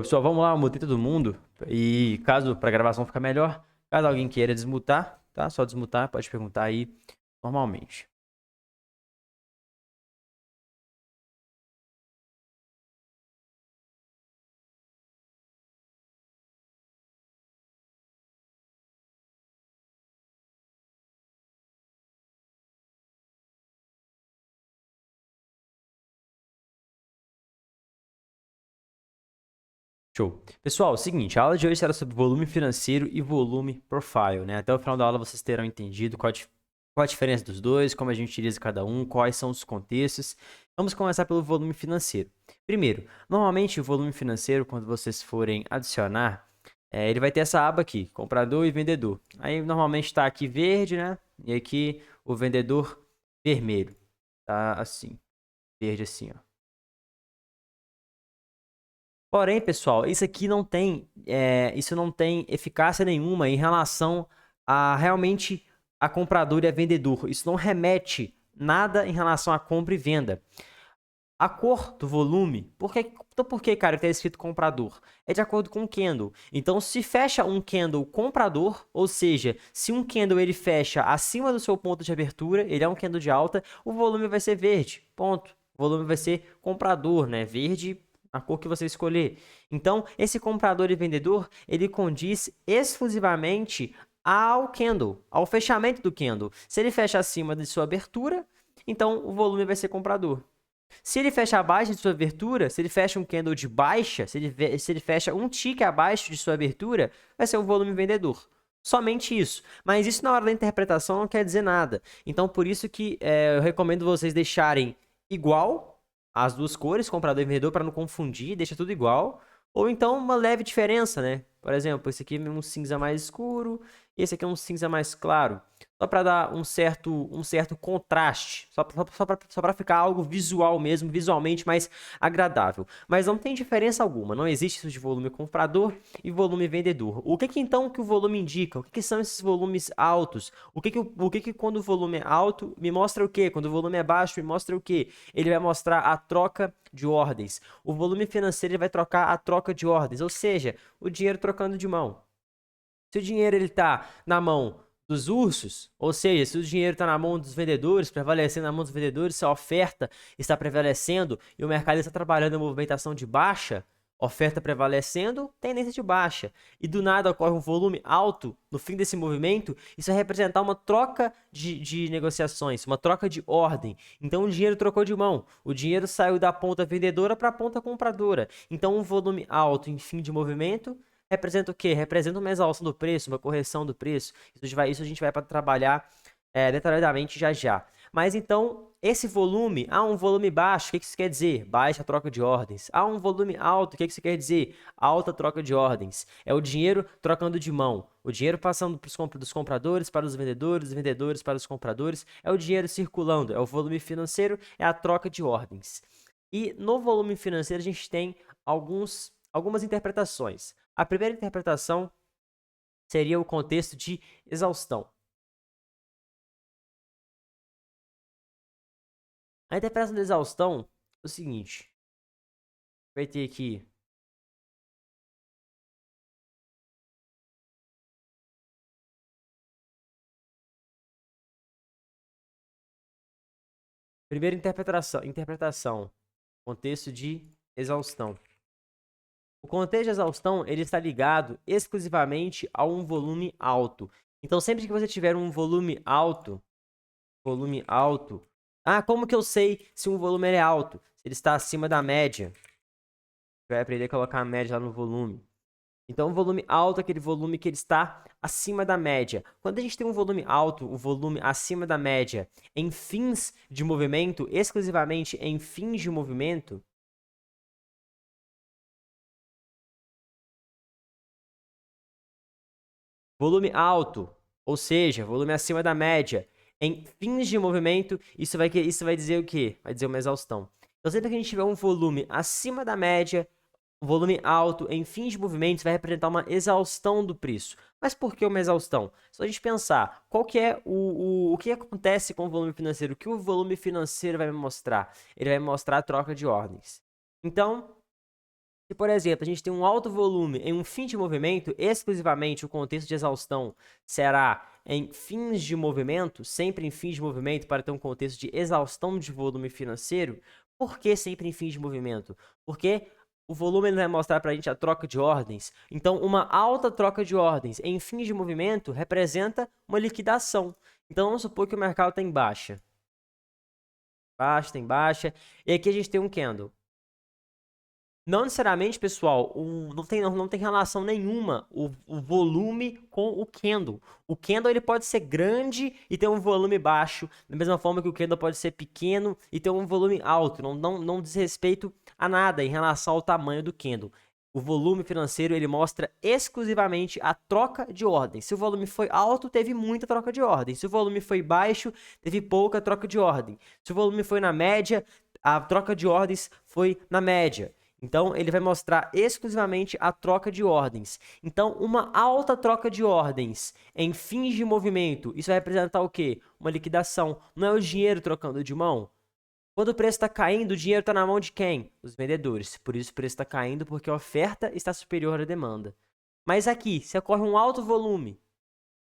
Pessoal, vamos lá, eu mutei todo mundo. E caso, para a gravação ficar melhor, caso alguém queira desmutar, tá? Só desmutar, pode perguntar aí normalmente. Show. Pessoal, é o seguinte, a aula de hoje será sobre volume financeiro e volume profile, né? Até o final da aula vocês terão entendido qual a diferença dos dois, como a gente utiliza cada um, quais são os contextos. Vamos começar pelo volume financeiro. Primeiro, normalmente o volume financeiro, quando vocês forem adicionar, ele vai ter essa aba aqui, comprador e vendedor. Aí normalmente está aqui verde, né? E aqui o vendedor vermelho. Tá assim, verde assim, ó. Porém, pessoal, isso não tem eficácia nenhuma em relação a realmente a comprador e a vendedor. Isso não remete nada em relação à compra e venda. A cor do volume, então por que, cara, está escrito comprador? É de acordo com o candle. Então, se fecha um candle comprador, ou seja, se um candle ele fecha acima do seu ponto de abertura, ele é um candle de alta, o volume vai ser verde. Ponto. O volume vai ser comprador, né? Verde, a cor que você escolher. Então, esse comprador e vendedor, ele condiz exclusivamente ao candle, ao fechamento do candle. Se ele fecha acima de sua abertura, então o volume vai ser comprador. Se ele fecha abaixo de sua abertura, se ele fecha um candle de baixa, se ele fecha um tick abaixo de sua abertura, vai ser um volume vendedor. Somente isso. Mas isso na hora da interpretação não quer dizer nada. Então, por isso que eu recomendo vocês deixarem igual as duas cores, comprador e vendedor, para não confundir, deixa tudo igual. Ou então uma leve diferença, né? Por exemplo, esse aqui é um cinza mais escuro, e esse aqui é um cinza mais claro. Só para dar um certo contraste, só para ficar algo visual mesmo, visualmente mais agradável. Mas não tem diferença alguma, não existe isso de volume comprador e volume vendedor. O que então que o volume indica? O que são esses volumes altos? O que quando o volume é alto me mostra o quê? Quando o volume é baixo me mostra o quê? Ele vai mostrar a troca de ordens. O volume financeiro ele vai trocar a troca de ordens, ou seja, o dinheiro trocando de mão. Se o dinheiro ele tá na mão dos ursos, ou seja, se o dinheiro está na mão dos vendedores, prevalecendo na mão dos vendedores, se a oferta está prevalecendo e o mercado está trabalhando em movimentação de baixa, oferta prevalecendo, tendência de baixa. E do nada ocorre um volume alto no fim desse movimento, isso vai representar uma troca de negociações, uma troca de ordem. Então o dinheiro trocou de mão, o dinheiro saiu da ponta vendedora para a ponta compradora. Então um volume alto em fim de movimento representa o quê? Representa uma exaustão do preço, uma correção do preço. Isso a gente vai para trabalhar detalhadamente já já. Mas então, esse volume, um volume baixo, o que isso quer dizer? Baixa troca de ordens. Um volume alto, o que isso quer dizer? Alta troca de ordens. É o dinheiro trocando de mão. O dinheiro passando dos compradores para os vendedores, dos vendedores para os compradores. É o dinheiro circulando. É o volume financeiro, é a troca de ordens. E no volume financeiro a gente tem algumas interpretações. A primeira interpretação seria o contexto de exaustão. A interpretação de exaustão é o seguinte: vai ter aqui primeira interpretação, contexto de exaustão. O contexto de exaustão ele está ligado exclusivamente a um volume alto. Então, sempre que você tiver um volume alto, como que eu sei se um volume é alto? Se ele está acima da média. Você vai aprender a colocar a média lá no volume. Então, o volume alto é aquele volume que ele está acima da média. Quando a gente tem um volume alto, o volume acima da média, em fins de movimento, exclusivamente em fins de movimento, volume alto, ou seja, volume acima da média, em fins de movimento, isso vai dizer o quê? Vai dizer uma exaustão. Então, sempre que a gente tiver um volume acima da média, volume alto em fins de movimentos vai representar uma exaustão do preço. Mas por que uma exaustão? Se a gente pensar, qual que é o que acontece com o volume financeiro? O que o volume financeiro vai me mostrar? Ele vai me mostrar a troca de ordens. Então, Se, por exemplo, a gente tem um alto volume em um fim de movimento, exclusivamente o contexto de exaustão será em fins de movimento, sempre em fins de movimento, para ter um contexto de exaustão de volume financeiro. Por que sempre em fins de movimento? Porque o volume ele vai mostrar para a gente a troca de ordens. Então, uma alta troca de ordens em fins de movimento representa uma liquidação. Então, vamos supor que o mercado está em baixa. Baixa, tem baixa. E aqui a gente tem um candle. Não necessariamente, pessoal, não tem relação nenhuma o volume com o candle. O candle ele pode ser grande e ter um volume baixo, da mesma forma que o candle pode ser pequeno e ter um volume alto. Não diz respeito a nada em relação ao tamanho do candle. O volume financeiro ele mostra exclusivamente a troca de ordem. Se o volume foi alto, teve muita troca de ordem. Se o volume foi baixo, teve pouca troca de ordem. Se o volume foi na média, a troca de ordens foi na média. Então, ele vai mostrar exclusivamente a troca de ordens. Então, uma alta troca de ordens em fins de movimento, isso vai representar o quê? Uma liquidação. Não é o dinheiro trocando de mão? Quando o preço está caindo, o dinheiro está na mão de quem? Os vendedores. Por isso o preço está caindo, porque a oferta está superior à demanda. Mas aqui, se ocorre um alto volume,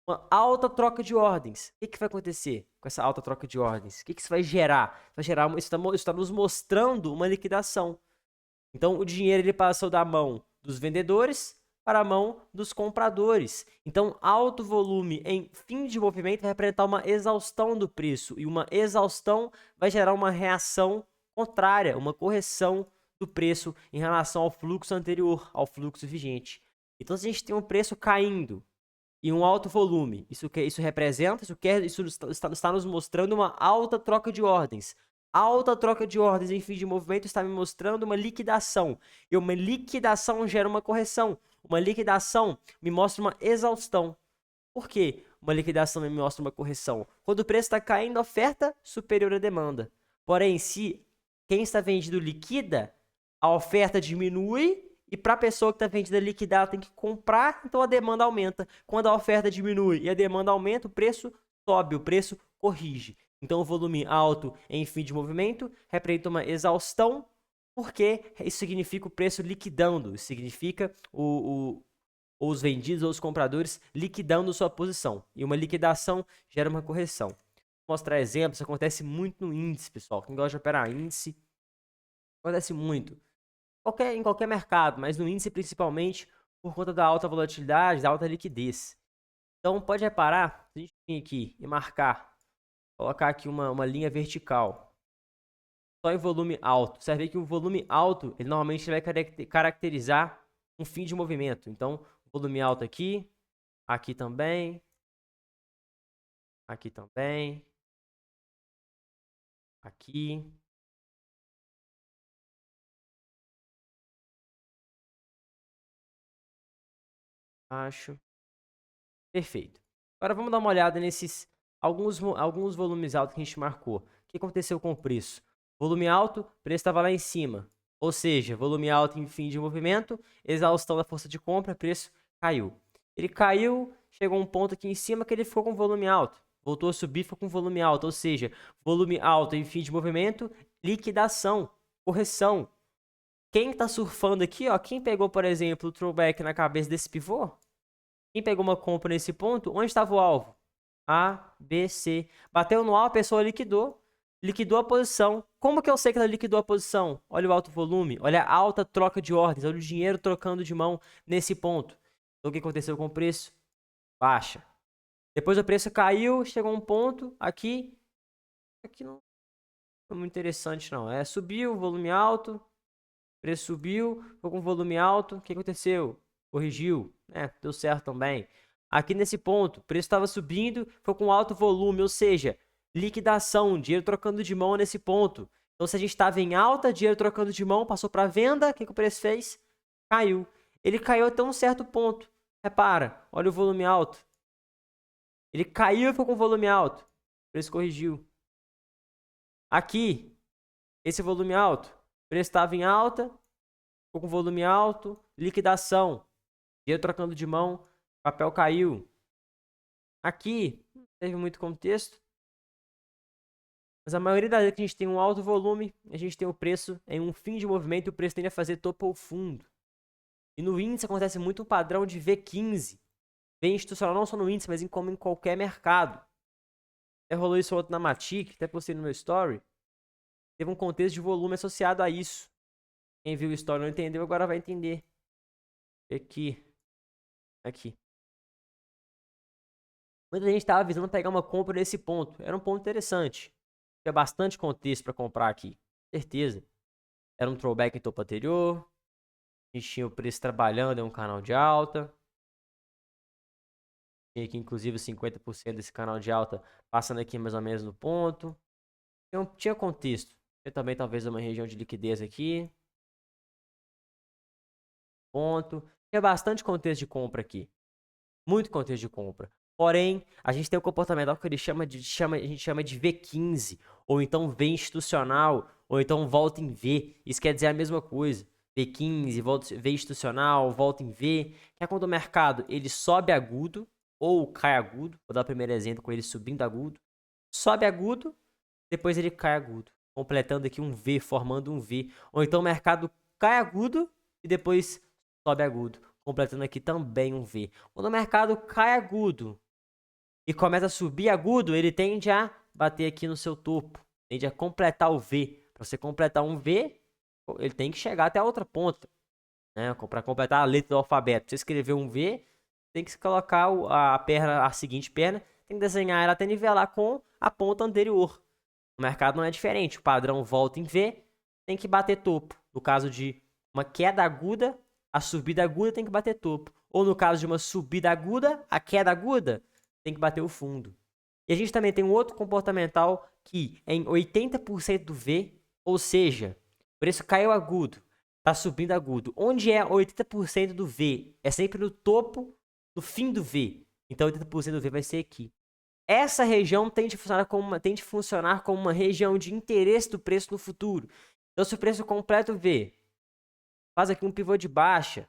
uma alta troca de ordens, o que vai acontecer com essa alta troca de ordens? O que isso vai gerar? Isso está nos mostrando uma liquidação. Então, o dinheiro ele passou da mão dos vendedores para a mão dos compradores. Então, alto volume em fim de movimento vai representar uma exaustão do preço. E uma exaustão vai gerar uma reação contrária, uma correção do preço em relação ao fluxo anterior, ao fluxo vigente. Então, se a gente tem um preço caindo e um alto volume, isso representa, isso está nos mostrando uma alta troca de ordens. Alta troca de ordens em fim de movimento está me mostrando uma liquidação. E uma liquidação gera uma correção. Uma liquidação me mostra uma exaustão. Por quê? Uma liquidação me mostra uma correção. Quando o preço está caindo, oferta superior à demanda. Porém, se quem está vendido liquida, a oferta diminui e para a pessoa que está vendida liquidar, ela tem que comprar, então a demanda aumenta. Quando a oferta diminui e a demanda aumenta, o preço sobe, o preço corrige. Então, o volume alto em fim de movimento representa uma exaustão, porque isso significa o preço liquidando, isso significa os vendidos ou os compradores liquidando sua posição. E uma liquidação gera uma correção. Vou mostrar exemplos, isso acontece muito no índice, pessoal. Quem gosta de operar índice, acontece muito. Em qualquer mercado, mas no índice principalmente por conta da alta volatilidade, da alta liquidez. Então, pode reparar, se a gente vir aqui e marcar, colocar aqui uma linha vertical, só em volume alto. Você vai ver que o volume alto, ele normalmente vai caracterizar um fim de movimento. Então, volume alto aqui, aqui também, aqui, acho. Perfeito. Agora vamos dar uma olhada nesses alguns volumes altos que a gente marcou. O que aconteceu com o preço? Volume alto, o preço estava lá em cima. Ou seja, volume alto em fim de movimento, exaustão da força de compra, preço caiu. Ele caiu, chegou a um ponto aqui em cima que ele ficou com volume alto. Voltou a subir, ficou com volume alto. Ou seja, volume alto em fim de movimento, liquidação, correção. Quem está surfando aqui, ó, quem pegou, por exemplo, o throwback na cabeça desse pivô? Quem pegou uma compra nesse ponto, onde estava o alvo? A, B, C. Bateu no A, a pessoa liquidou. Liquidou a posição. Como que eu sei que ela liquidou a posição? Olha o alto volume, olha a alta troca de ordens, olha o dinheiro trocando de mão nesse ponto. Então o que aconteceu com o preço? Baixa. Depois o preço caiu, chegou a um ponto aqui. Aqui não foi muito interessante não. Subiu, volume alto. Preço subiu, ficou com volume alto. O que aconteceu? Corrigiu, deu certo também. Aqui nesse ponto, o preço estava subindo, foi com alto volume, ou seja, liquidação, dinheiro trocando de mão nesse ponto. Então, se a gente estava em alta, dinheiro trocando de mão, passou para venda, o que o preço fez? Caiu. Ele caiu até um certo ponto. Repara, olha o volume alto. Ele caiu e ficou com volume alto. O preço corrigiu. Aqui, esse volume alto, o preço estava em alta, ficou com volume alto, liquidação. Dinheiro trocando de mão, papel caiu. Aqui, não teve muito contexto. Mas a maioria das vezes que a gente tem um alto volume, a gente tem o preço em um fim de movimento e o preço tende a fazer topo ou fundo. E no índice acontece muito um padrão de V15. V institucional não só no índice, mas como em qualquer mercado. Até rolou isso outro na Matic, até postei no meu story. Teve um contexto de volume associado a isso. Quem viu o story não entendeu, agora vai entender. Aqui. Muita gente estava visando pegar uma compra nesse ponto. Era um ponto interessante. Tinha bastante contexto para comprar aqui. Certeza. Era um throwback em topo anterior. A gente tinha o preço trabalhando em um canal de alta. Tinha aqui, inclusive, 50% desse canal de alta passando aqui mais ou menos no ponto. Então, tinha contexto. Tinha também, talvez, uma região de liquidez aqui. Ponto. Tinha bastante contexto de compra aqui. Muito contexto de compra. Porém, a gente tem o comportamental que a gente chama de V15, ou então V institucional, ou então volta em V. Isso quer dizer a mesma coisa. V15, V institucional, volta em V. Que é quando o mercado ele sobe agudo ou cai agudo. Vou dar o primeiro exemplo com ele subindo agudo. Sobe agudo, depois ele cai agudo. Completando aqui um V, formando um V. Ou então o mercado cai agudo e depois sobe agudo. Completando aqui também um V. Quando o mercado cai agudo e começa a subir agudo, ele tende a bater aqui no seu topo. Tende a completar o V. Para você completar um V, ele tem que chegar até a outra ponta. Né? Para completar a letra do alfabeto. Você escrever um V, tem que colocar a seguinte perna, tem que desenhar ela até nivelar com a ponta anterior. No mercado não é diferente. O padrão volta em V, tem que bater topo. No caso de uma queda aguda, a subida aguda tem que bater topo. Ou no caso de uma subida aguda, a queda aguda tem que bater o fundo. E a gente também tem um outro comportamental que em 80% do V, ou seja, o preço caiu agudo, está subindo agudo. Onde é 80% do V? É sempre no topo, no fim do V. Então 80% do V vai ser aqui. Essa região tende a funcionar como uma região de interesse do preço no futuro. Então, se o preço completo V faz aqui um pivô de baixa,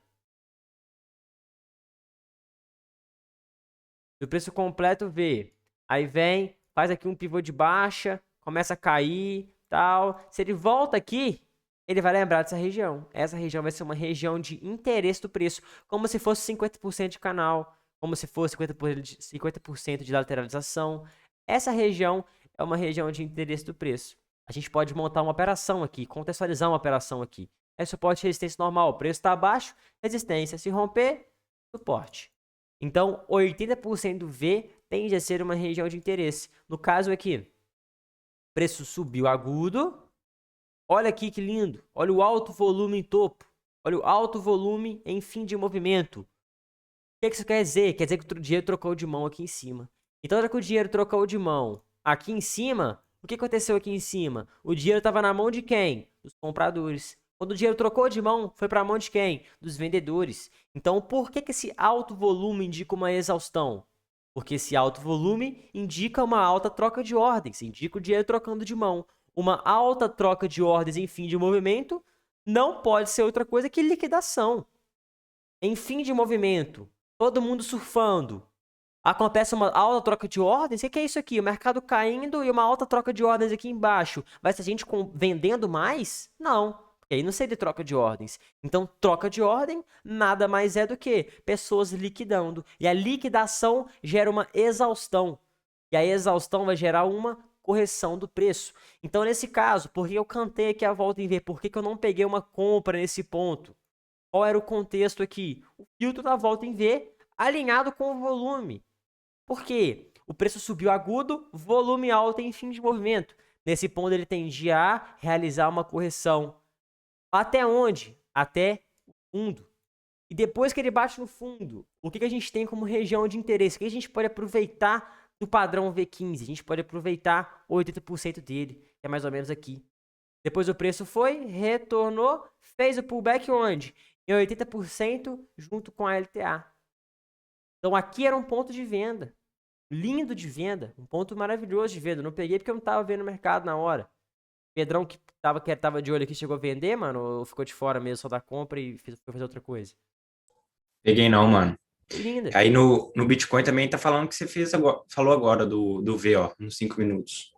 se o preço completo V, aí vem, faz aqui um pivô de baixa, começa a cair, tal. Se ele volta aqui, ele vai lembrar dessa região. Essa região vai ser uma região de interesse do preço, como se fosse 50% de canal, como se fosse 50% de lateralização. Essa região é uma região de interesse do preço. A gente pode montar uma operação aqui, contextualizar uma operação aqui. É suporte e resistência normal. O preço está abaixo, resistência. Se romper, suporte. Então, 80% do V tende a ser uma região de interesse. No caso aqui, preço subiu agudo. Olha aqui que lindo. Olha o alto volume em topo. Olha o alto volume em fim de movimento. O que isso quer dizer? Quer dizer que o dinheiro trocou de mão aqui em cima. Então, já que o dinheiro trocou de mão aqui em cima, o que aconteceu aqui em cima? O dinheiro estava na mão de quem? Dos compradores. Quando o dinheiro trocou de mão, foi para a mão de quem? Dos vendedores. Então, por que esse alto volume indica uma exaustão? Porque esse alto volume indica uma alta troca de ordens, indica o dinheiro trocando de mão. Uma alta troca de ordens em fim de movimento não pode ser outra coisa que liquidação. Em fim de movimento, todo mundo surfando, acontece uma alta troca de ordens. O que é isso aqui? O mercado caindo e uma alta troca de ordens aqui embaixo. Vai ser a gente vendendo mais? Não. Porque aí não seria troca de ordens. Então, troca de ordem nada mais é do que pessoas liquidando. E a liquidação gera uma exaustão. E a exaustão vai gerar uma correção do preço. Então, nesse caso, por que eu cantei aqui a volta em V? Por que eu não peguei uma compra nesse ponto? Qual era o contexto aqui? O filtro da volta em V alinhado com o volume. Por quê? O preço subiu agudo, volume alto em fim de movimento. Nesse ponto, ele tendia a realizar uma correção. Até onde? Até o fundo. E depois que ele bate no fundo, o que a gente tem como região de interesse? O que a gente pode aproveitar do padrão V15? A gente pode aproveitar 80% dele, que é mais ou menos aqui. Depois o preço foi, retornou, fez o pullback onde? Em 80% junto com a LTA. Então aqui era um ponto de venda. Lindo de venda. Um ponto maravilhoso de venda. Não peguei porque eu não tava vendo o mercado na hora. Pedrão que tava de olho aqui chegou a vender, mano? Ou ficou de fora mesmo só da compra e foi fazer outra coisa? Peguei não, mano. Linda. Aí no Bitcoin também tá falando que você falou agora do V, ó, nos 5 minutos.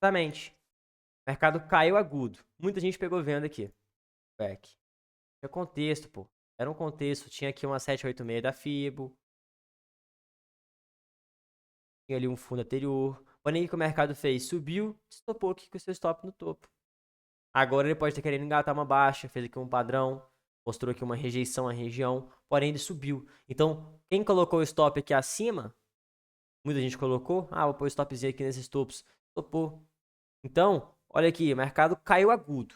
Exatamente. O mercado caiu agudo. Muita gente pegou venda aqui. Back. Tinha contexto, pô. Era um contexto. Tinha aqui uma 786 da FIBO. Tinha ali um fundo anterior. Olha aí que o mercado fez. Subiu, estopou aqui com o seu stop no topo. Agora ele pode estar querendo engatar uma baixa. Fez aqui um padrão. Mostrou aqui uma rejeição à região. Porém, ele subiu. Então, quem colocou o stop aqui acima, muita gente colocou. Ah, vou pôr o stopzinho aqui nesses topos. Topou. Então, olha aqui. O mercado caiu agudo.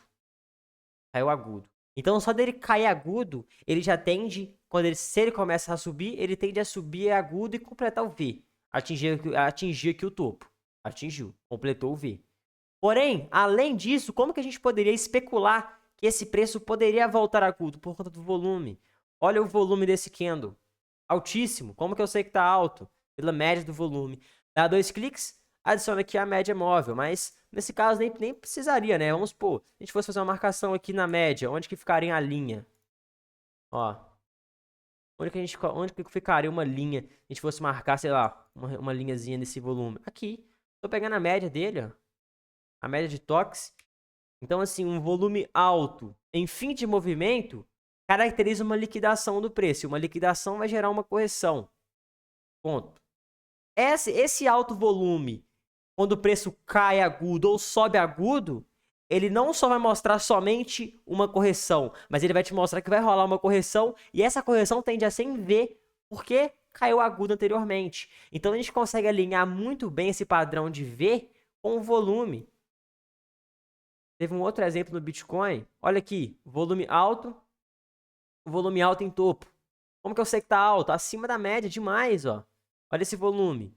Caiu agudo. Então, só dele cair agudo, ele já tende, se ele começa a subir, ele tende a subir agudo e completar o V. Atingir aqui o topo. Atingiu. Completou o V. Porém, além disso, como que a gente poderia especular que esse preço poderia voltar agudo? Por conta do volume. Olha o volume desse candle. Altíssimo. Como que eu sei que está alto? Pela média do volume. Dá 2 cliques, adiciona aqui a média móvel. Mas, nesse caso, nem precisaria, né? Vamos supor, se a gente fosse fazer uma marcação aqui na média, onde que ficaria a linha? Ó. Onde que ficaria uma linha? Se a gente fosse marcar, sei lá, uma linhazinha nesse volume. Aqui. Tô pegando a média dele, ó. A média de toques. Então, assim, um volume alto em fim de movimento caracteriza uma liquidação do preço. Uma liquidação vai gerar uma correção. Ponto. Esse alto volume, quando o preço cai agudo ou sobe agudo, ele não só vai mostrar somente uma correção, mas ele vai te mostrar que vai rolar uma correção, e essa correção tende a ser em V, porque caiu agudo anteriormente. Então a gente consegue alinhar muito bem esse padrão de V com o volume. Teve um outro exemplo no Bitcoin. Olha aqui, volume alto em topo. Como que eu sei que tá alto? Acima da média, demais, ó. Olha esse volume.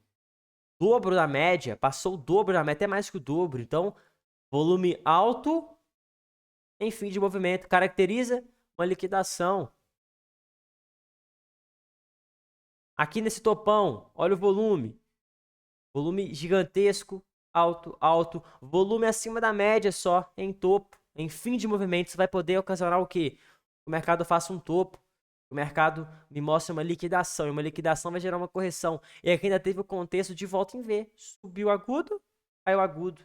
Dobro da média, passou o dobro da média, até mais que o dobro. Então, volume alto em fim de movimento caracteriza uma liquidação. Aqui nesse topão, olha o volume. Volume gigantesco, alto, alto. Volume acima da média só, em topo. Em fim de movimento, isso vai poder ocasionar o quê? O mercado faça um topo. O mercado me mostra uma liquidação. E uma liquidação vai gerar uma correção. E aqui ainda teve o contexto de volta em V. Subiu agudo, caiu agudo.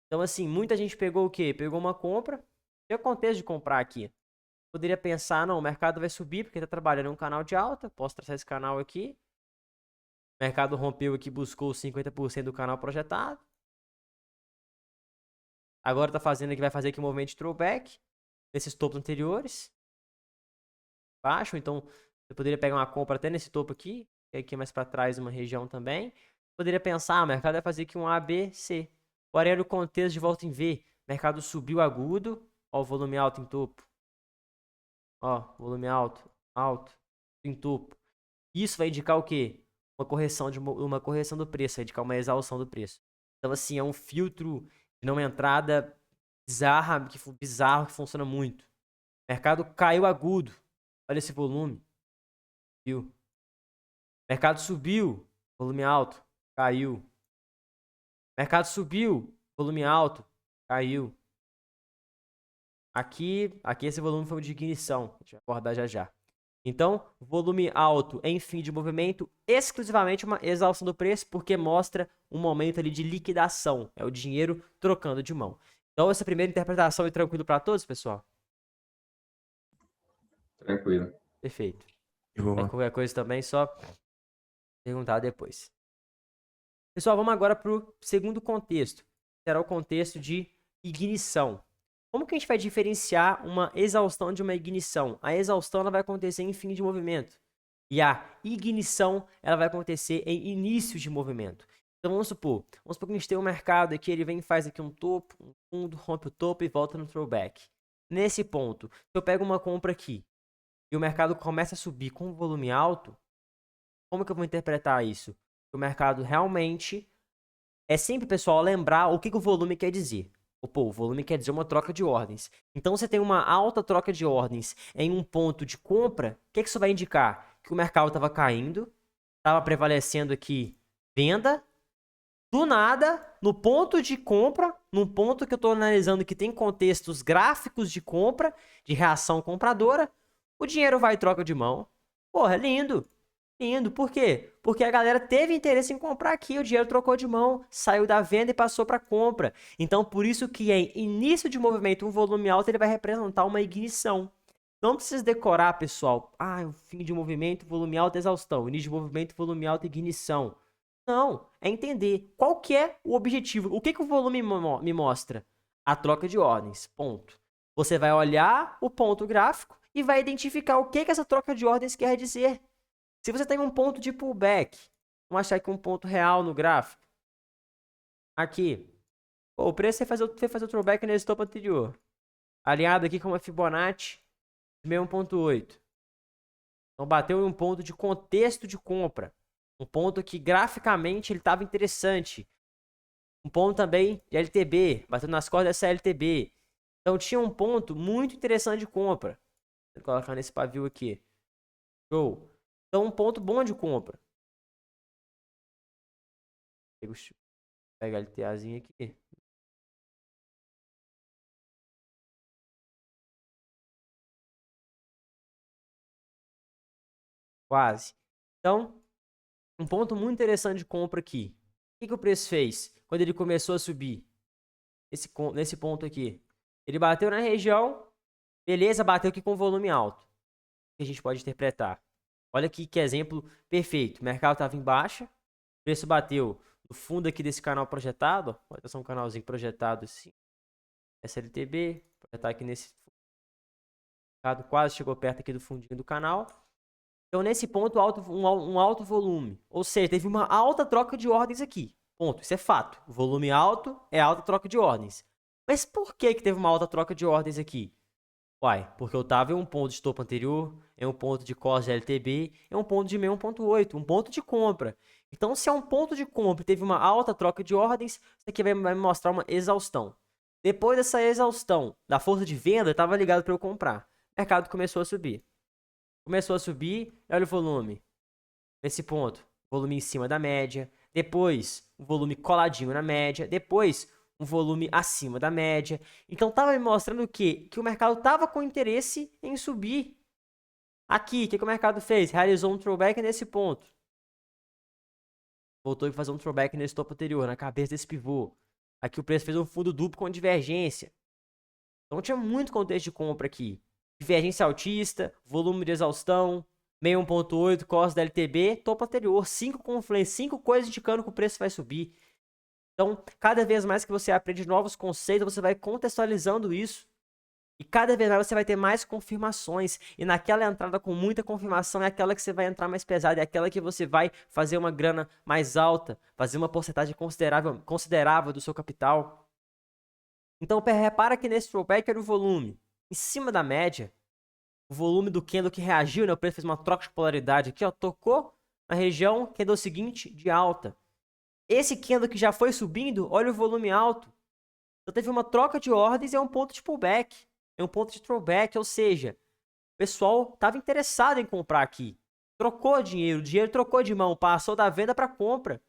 Então, assim, muita gente pegou o quê? Pegou uma compra. Tinha contexto de comprar aqui. Poderia pensar, não, o mercado vai subir porque está trabalhando em um canal de alta. Posso traçar esse canal aqui. O mercado rompeu aqui, buscou 50% do canal projetado. Agora tá fazendo aqui, vai fazer aqui um movimento de throwback. Nesses topos anteriores. Baixo, então você poderia pegar uma compra até nesse topo aqui. E aqui mais para trás uma região também. Poderia pensar, o mercado vai fazer aqui um A, B, C. Porém, no contexto de volta em V. O mercado subiu agudo. Ó, o volume alto em topo. Ó, volume alto, alto, em topo. Isso vai indicar o quê? Uma correção do preço, vai indicar uma exaustão do preço. Então, assim, é um filtro de não entrada bizarro que funciona muito. O mercado caiu agudo. Olha esse volume. Viu? O mercado subiu. Volume alto. Caiu. O mercado subiu. Volume alto. Caiu. Aqui esse volume foi o de ignição. A gente vai abordar já já. Então, volume alto em fim de movimento, exclusivamente uma exaustão do preço, porque mostra um momento ali de liquidação. É o dinheiro trocando de mão. Então, essa primeira interpretação é tranquilo para todos, pessoal? Tranquilo. Perfeito. Eu vou. Qualquer coisa também, só perguntar depois. Pessoal, vamos agora para o segundo contexto. Será o contexto de ignição. Como que a gente vai diferenciar uma exaustão de uma ignição? A exaustão ela vai acontecer em fim de movimento. E a ignição ela vai acontecer em início de movimento. Então vamos supor que a gente tem um mercado aqui, ele vem e faz aqui um topo, um fundo, rompe o topo e volta no throwback. Nesse ponto, se eu pego uma compra aqui e o mercado começa a subir com volume alto, como que eu vou interpretar isso? O mercado realmente é sempre, pessoal, lembrar o que o volume quer dizer. O volume quer dizer uma troca de ordens. Então, você tem uma alta troca de ordens em um ponto de compra, o que isso vai indicar? Que o mercado estava caindo, estava prevalecendo aqui venda. Do nada, no ponto de compra, num ponto que eu estou analisando que tem contextos gráficos de compra, de reação compradora, o dinheiro vai em troca de mão. Porra, é lindo. Indo. Por quê? Porque a galera teve interesse em comprar aqui, o dinheiro trocou de mão, saiu da venda e passou para compra. Então, por isso que em início de movimento, um volume alto, ele vai representar uma ignição. Não precisa decorar, pessoal. Ah, o fim de movimento, volume alto, exaustão. Início de movimento, volume alto, ignição. Não, é entender qual que é o objetivo. O que que o volume me mostra? A troca de ordens, ponto. Você vai olhar o ponto gráfico e vai identificar o que que essa troca de ordens quer dizer. Se você tem um ponto de pullback, vamos achar aqui um ponto real no gráfico. Aqui. Pô, o preço foi fazer o throwback nesse topo anterior. Alinhado aqui com uma Fibonacci de 61.8. Então bateu em um ponto de contexto de compra. Um ponto que graficamente ele estava interessante. Um ponto também de LTB. Bateu nas cordas dessa LTB. Então tinha um ponto muito interessante de compra. Vou colocar nesse pavio aqui. Show. Então um ponto bom de compra. Pega a LTAzinha aqui. Quase. Então, um ponto muito interessante de compra aqui. O que o preço fez quando ele começou a subir? Nesse ponto aqui. Ele bateu na região, beleza, bateu aqui com volume alto. O que a gente pode interpretar? Olha aqui que exemplo perfeito. O mercado estava em baixa, o preço bateu no fundo aqui desse canal projetado. Pode ser um canalzinho projetado assim. SLTB, projetar aqui nesse. O mercado quase chegou perto aqui do fundinho do canal. Então, nesse ponto, um alto volume. Ou seja, teve uma alta troca de ordens aqui. Ponto. Isso é fato. Volume alto é alta troca de ordens. Mas por que teve uma alta troca de ordens aqui? Uai, porque eu estava em um ponto de topo anterior, em um ponto de cos de LTB, em um ponto de 61.8, um ponto de compra. Então, se é um ponto de compra e teve uma alta troca de ordens, isso aqui vai me mostrar uma exaustão. Depois dessa exaustão da força de venda, estava ligado para eu comprar. O mercado começou a subir. Começou a subir, olha o volume. Nesse ponto, volume em cima da média. Depois, um volume coladinho na média. Depois, um volume acima da média. Então, estava me mostrando o quê? Que o mercado estava com interesse em subir. Aqui, o que o mercado fez? Realizou um throwback nesse ponto. Voltou a fazer um throwback nesse topo anterior, na cabeça desse pivô. Aqui o preço fez um fundo duplo com divergência. Então, tinha muito contexto de compra aqui. Divergência altista, volume de exaustão, 61.8, costa da LTB, topo anterior, 5 confluências, 5 coisas indicando que o preço vai subir. Então, cada vez mais que você aprende novos conceitos, você vai contextualizando isso. E cada vez mais você vai ter mais confirmações. E naquela entrada com muita confirmação é aquela que você vai entrar mais pesada, é aquela que você vai fazer uma grana mais alta, fazer uma porcentagem considerável do seu capital. Então, repara que nesse throwback era o volume em cima da média. O volume do candle que reagiu, né? O preço fez uma troca de polaridade aqui, ó. Tocou na região, candle seguinte de alta. Esse candle que já foi subindo, olha o volume alto. Então teve uma troca de ordens e é um ponto de pullback. É um ponto de throwback, ou seja, o pessoal estava interessado em comprar aqui. Trocou dinheiro, o dinheiro trocou de mão, passou da venda para compra.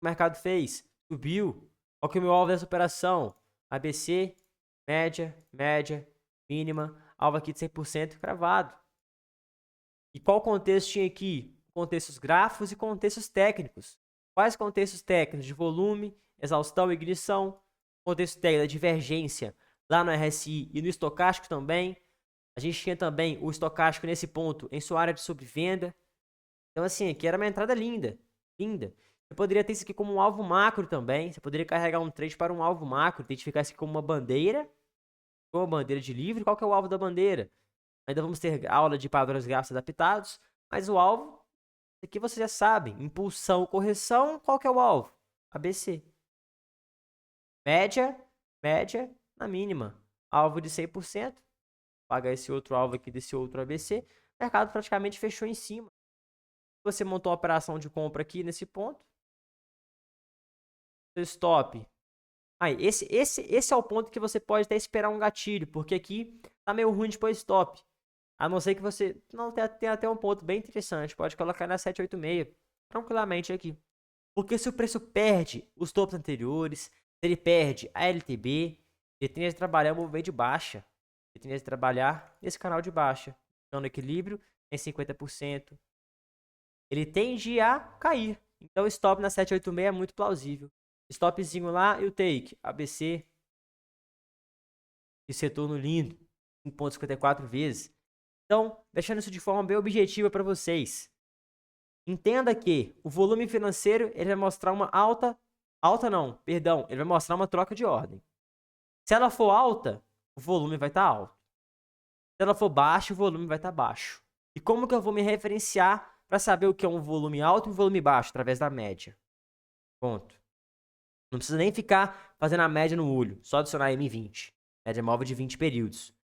O mercado fez, subiu. Olha que o meu alvo dessa operação. ABC, média, média, mínima. Alvo aqui de 100% cravado. E qual contexto tinha aqui? Contextos gráficos e contextos técnicos. Quais contextos técnicos? De volume, exaustão e ignição. Contexto técnico da divergência lá no RSI e no estocástico também. A gente tinha também o estocástico nesse ponto em sua área de sobrevenda. Então, assim, aqui era uma entrada linda. Linda. Você poderia ter isso aqui como um alvo macro também. Você poderia carregar um trade para um alvo macro. Identificar isso aqui como uma bandeira. Como uma bandeira de livre. Qual que é o alvo da bandeira? Ainda vamos ter aula de padrões gráficos adaptados. Mas o alvo, aqui vocês já sabem. Impulsão, correção. Qual que é o alvo? ABC. Média, média na mínima. Alvo de 100%. Pagar esse outro alvo aqui desse outro ABC. O mercado praticamente fechou em cima. Você montou uma operação de compra aqui nesse ponto. Seu stop. Aí, esse é o ponto que você pode até esperar um gatilho, porque aqui tá meio ruim de pôr stop. A não ser que você... Não, tem até um ponto bem interessante. Pode colocar na 786. Tranquilamente aqui. Porque se o preço perde os topos anteriores, se ele perde a LTB, ele tende a trabalhar o movimento de baixa. Ele tende a trabalhar nesse canal de baixa. Então, no equilíbrio, em 50%. ele tende a cair. Então o stop na 786 é muito plausível. Stopzinho lá e o take. ABC. Esse retorno lindo. 1,54 vezes. Então, deixando isso de forma bem objetiva para vocês. Entenda que o volume financeiro ele vai mostrar uma ele vai mostrar uma troca de ordem. Se ela for alta, o volume vai estar alto. Se ela for baixa, o volume vai estar baixo. E como que eu vou me referenciar para saber o que é um volume alto e um volume baixo? Através da média. Ponto. Não precisa nem ficar fazendo a média no olho, só adicionar M20. Média móvel de 20 períodos.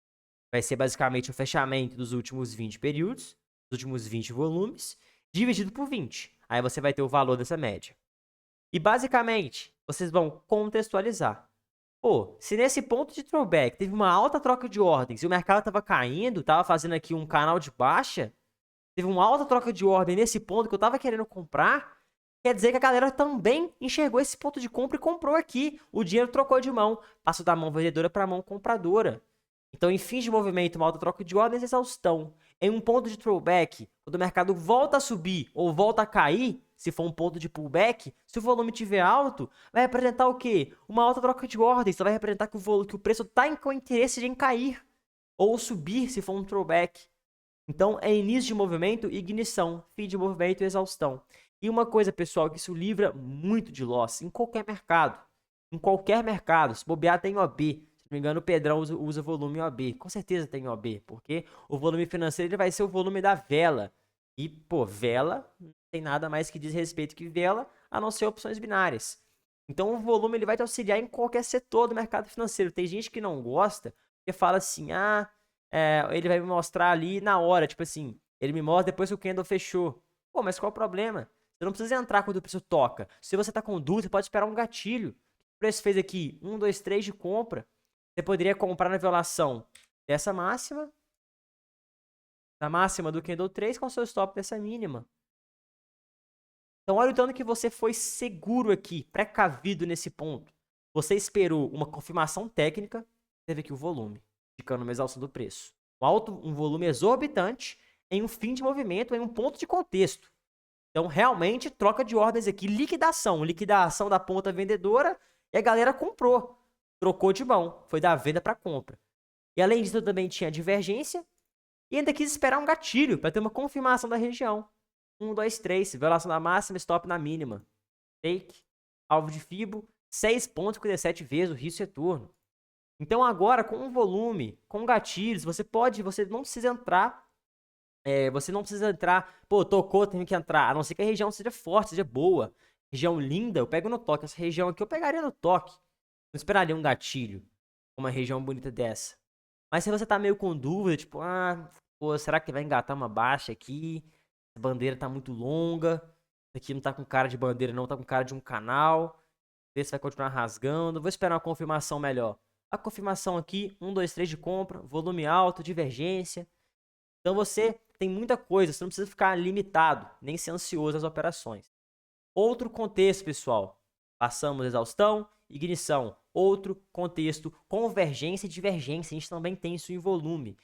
Vai ser basicamente o fechamento dos últimos 20 períodos, dos últimos 20 volumes, dividido por 20. Aí você vai ter o valor dessa média. E basicamente, vocês vão contextualizar. Pô, se nesse ponto de throwback teve uma alta troca de ordens e o mercado estava caindo, estava fazendo aqui um canal de baixa, teve uma alta troca de ordem nesse ponto que eu estava querendo comprar, quer dizer que a galera também enxergou esse ponto de compra e comprou aqui. O dinheiro trocou de mão, passou da mão vendedora para a mão compradora. Então, em fins de movimento, uma alta troca de ordens, exaustão. Em um ponto de throwback, quando o mercado volta a subir ou volta a cair, se for um ponto de pullback, se o volume estiver alto, vai representar o quê? Uma alta troca de ordens. Então vai representar que o preço está com interesse em cair ou subir, se for um throwback. Então, é início de movimento e ignição, fim de movimento e exaustão. E uma coisa, pessoal, que isso livra muito de loss em qualquer mercado. Em qualquer mercado. Se bobear, tem OB. Se não me engano, o Pedrão usa volume OB. Com certeza tem OB, porque o volume financeiro ele vai ser o volume da vela. E, pô, vela não tem nada mais que diz respeito que vela, a não ser opções binárias. Então, o volume ele vai te auxiliar em qualquer setor do mercado financeiro. Tem gente que não gosta, que fala assim, ele vai me mostrar ali na hora, tipo assim, ele me mostra depois que o candle fechou. Pô, mas qual o problema? Você não precisa entrar quando o preço toca. Se você tá com dúvida, você pode esperar um gatilho. O preço fez aqui 1, 2, 3 de compra. Você poderia comprar na violação dessa máxima, da máxima do candle 3 com o seu stop dessa mínima. Então olha o tanto que você foi seguro aqui, precavido nesse ponto. Você esperou uma confirmação técnica, teve aqui o volume, indicando uma exaustão do preço. Um volume exorbitante em um fim de movimento, em um ponto de contexto. Então, realmente, troca de ordens aqui, liquidação da ponta vendedora e a galera comprou. Trocou de mão, foi da venda para compra. E além disso, também tinha divergência e ainda quis esperar um gatilho para ter uma confirmação da região. 1, 2, 3, violação da máxima, stop na mínima. Take, alvo de Fibo, 6,57 vezes o risco de retorno. Então agora, com um volume, com gatilhos, você não precisa entrar. Pô, tocou, tem que entrar. A não ser que a região seja forte, seja boa. Região linda, eu pego no toque. Essa região aqui eu pegaria no toque. Não esperaria um gatilho. Uma região bonita dessa. Mas se você tá meio com dúvida, tipo, pô, será que vai engatar uma baixa aqui? A bandeira tá muito longa. Isso aqui não tá com cara de bandeira, não, tá com cara de um canal. Vê se vai continuar rasgando. Vou esperar uma confirmação melhor. A confirmação aqui, 1, 2, 3 de compra, volume alto, divergência. Então você tem muita coisa, você não precisa ficar limitado, nem ser ansioso nas operações. Outro contexto, pessoal. Passamos exaustão, ignição. Outro contexto, convergência e divergência. A gente também tem isso em volume.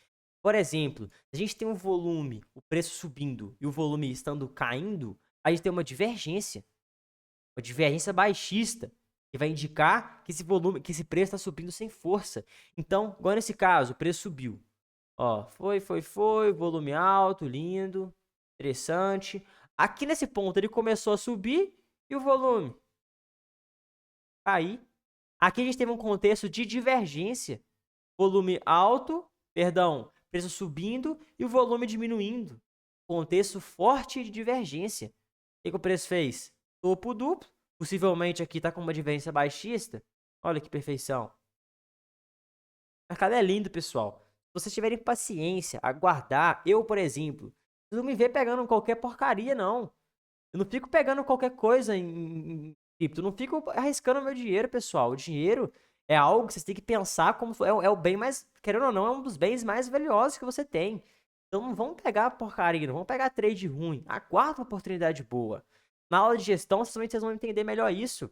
Por exemplo, se a gente tem um volume, o preço subindo e o volume estando caindo, a gente tem uma divergência baixista, que vai indicar que esse preço está subindo sem força. Então, igual nesse caso, o preço subiu. Ó, foi, volume alto, lindo, interessante. Aqui nesse ponto ele começou a subir e o volume cair. Aqui a gente teve um contexto de divergência. Volume alto, preço subindo e o volume diminuindo. Contexto forte de divergência. O que o preço fez? Topo duplo. Possivelmente aqui está com uma divergência baixista. Olha que perfeição. O mercado é lindo, pessoal. Se vocês tiverem paciência, aguardar, eu, por exemplo, não me vê pegando qualquer porcaria, não. Eu não fico pegando qualquer coisa em cripto. Eu não fico arriscando meu dinheiro, pessoal. O dinheiro é algo que vocês têm que pensar como é o bem mais, querendo ou não, é um dos bens mais valiosos que você tem. Então não vão pegar porcaria, não vão pegar trade ruim. Aguarda uma oportunidade boa. Na aula de gestão, vocês vão entender melhor isso.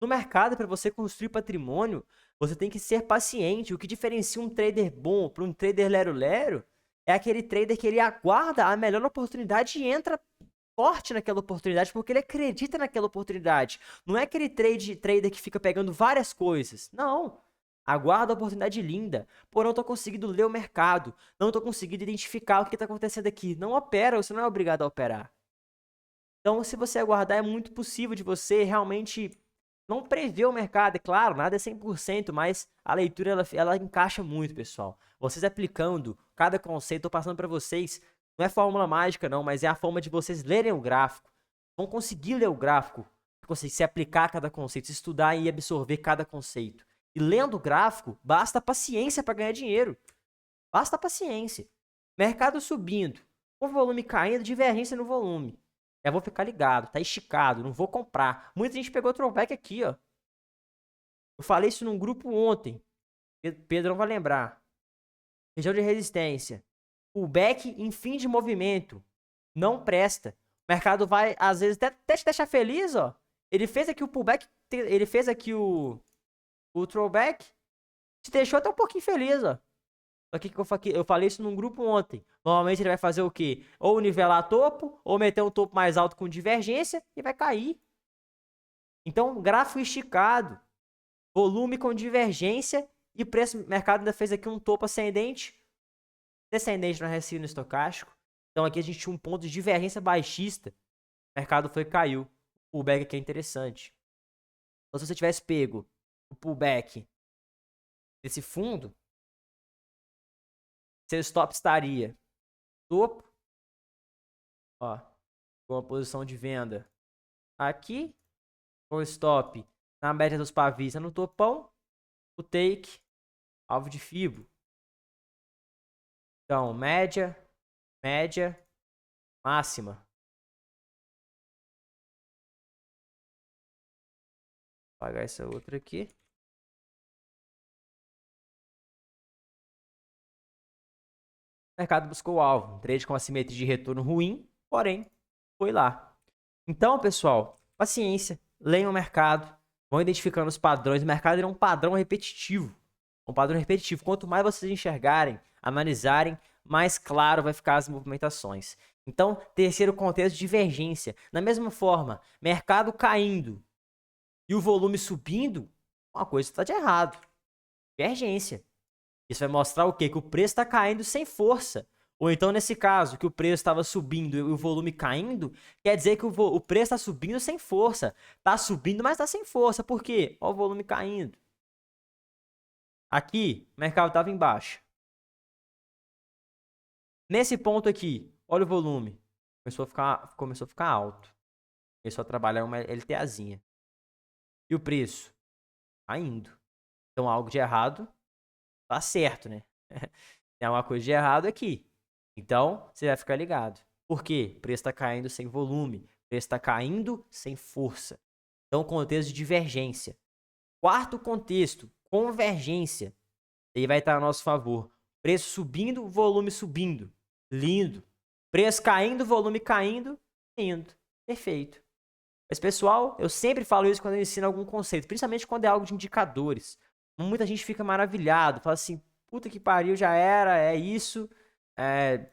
No mercado, para você construir patrimônio, você tem que ser paciente. O que diferencia um trader bom para um trader lero-lero é aquele trader que ele aguarda a melhor oportunidade e entra forte naquela oportunidade porque ele acredita naquela oportunidade. Não é aquele trader que fica pegando várias coisas. Não. Aguarda a oportunidade linda. Porém, eu tô conseguindo ler o mercado. Não tô conseguindo identificar o que está acontecendo aqui. Não opera, você não é obrigado a operar. Então, se você aguardar, é muito possível de você realmente não prever o mercado. É claro, nada é 100%, mas a leitura ela encaixa muito, pessoal. Vocês aplicando cada conceito, tô passando para vocês, não é fórmula mágica não, mas é a forma de vocês lerem o gráfico. Vão conseguir ler o gráfico, conseguir se aplicar a cada conceito, se estudar e absorver cada conceito. E lendo o gráfico, basta paciência para ganhar dinheiro. Basta paciência. Mercado subindo, o volume caindo, divergência no volume. Eu vou ficar ligado, tá esticado, não vou comprar. Muita gente pegou throwback aqui, ó. Eu falei isso num grupo ontem. Pedro não vai lembrar. Região de resistência. Pullback em fim de movimento. Não presta. O mercado vai, às vezes, até te deixar feliz, ó. Ele fez aqui o pullback, ele fez aqui o throwback. Te deixou até um pouquinho feliz, ó. Aqui que eu falei isso num grupo ontem. Normalmente ele vai fazer o quê? Ou nivelar topo, ou meter um topo mais alto com divergência e vai cair. Então, gráfico esticado, volume com divergência e preço. O mercado ainda fez aqui um topo ascendente, descendente no RSI no estocástico. Então aqui a gente tinha um ponto de divergência baixista. O mercado caiu. O pullback aqui é interessante. Então, se você tivesse pego o pullback desse fundo, seu stop estaria topo, ó, com a posição de venda aqui, com o stop na média dos pavis no topão, o take, alvo de fibo. Então, média, máxima. Vou apagar essa outra aqui. O mercado buscou o alvo. Um trade com assimetria de retorno ruim, porém, foi lá. Então, pessoal, paciência. Leiam o mercado. Vão identificando os padrões. O mercado é um padrão repetitivo. Um padrão repetitivo. Quanto mais vocês enxergarem, analisarem, mais claro vai ficar as movimentações. Então, terceiro contexto, divergência. Da mesma forma, mercado caindo e o volume subindo, uma coisa está de errado. Divergência. Isso vai mostrar o quê? Que o preço está caindo sem força. Ou então, nesse caso, que o preço estava subindo e o volume caindo, quer dizer que o preço está subindo sem força. Está subindo, mas está sem força. Por quê? Olha o volume caindo. Aqui, o mercado estava em baixa. Nesse ponto aqui, olha o volume. Começou a ficar alto. Começou a trabalhar uma LTAzinha. E o preço? Caindo. Então, algo de errado tá certo, né? Tem uma coisa de errado aqui. Então, você vai ficar ligado. Por quê? O preço está caindo sem volume. O preço está caindo sem força. Então, contexto de divergência. Quarto contexto, convergência. Aí vai estar a nosso favor. Preço subindo, volume subindo. Lindo. Preço caindo, volume caindo. Lindo. Perfeito. Mas, pessoal, eu sempre falo isso quando eu ensino algum conceito. Principalmente quando é algo de indicadores. Muita gente fica maravilhado, fala assim, puta que pariu, já era, é isso,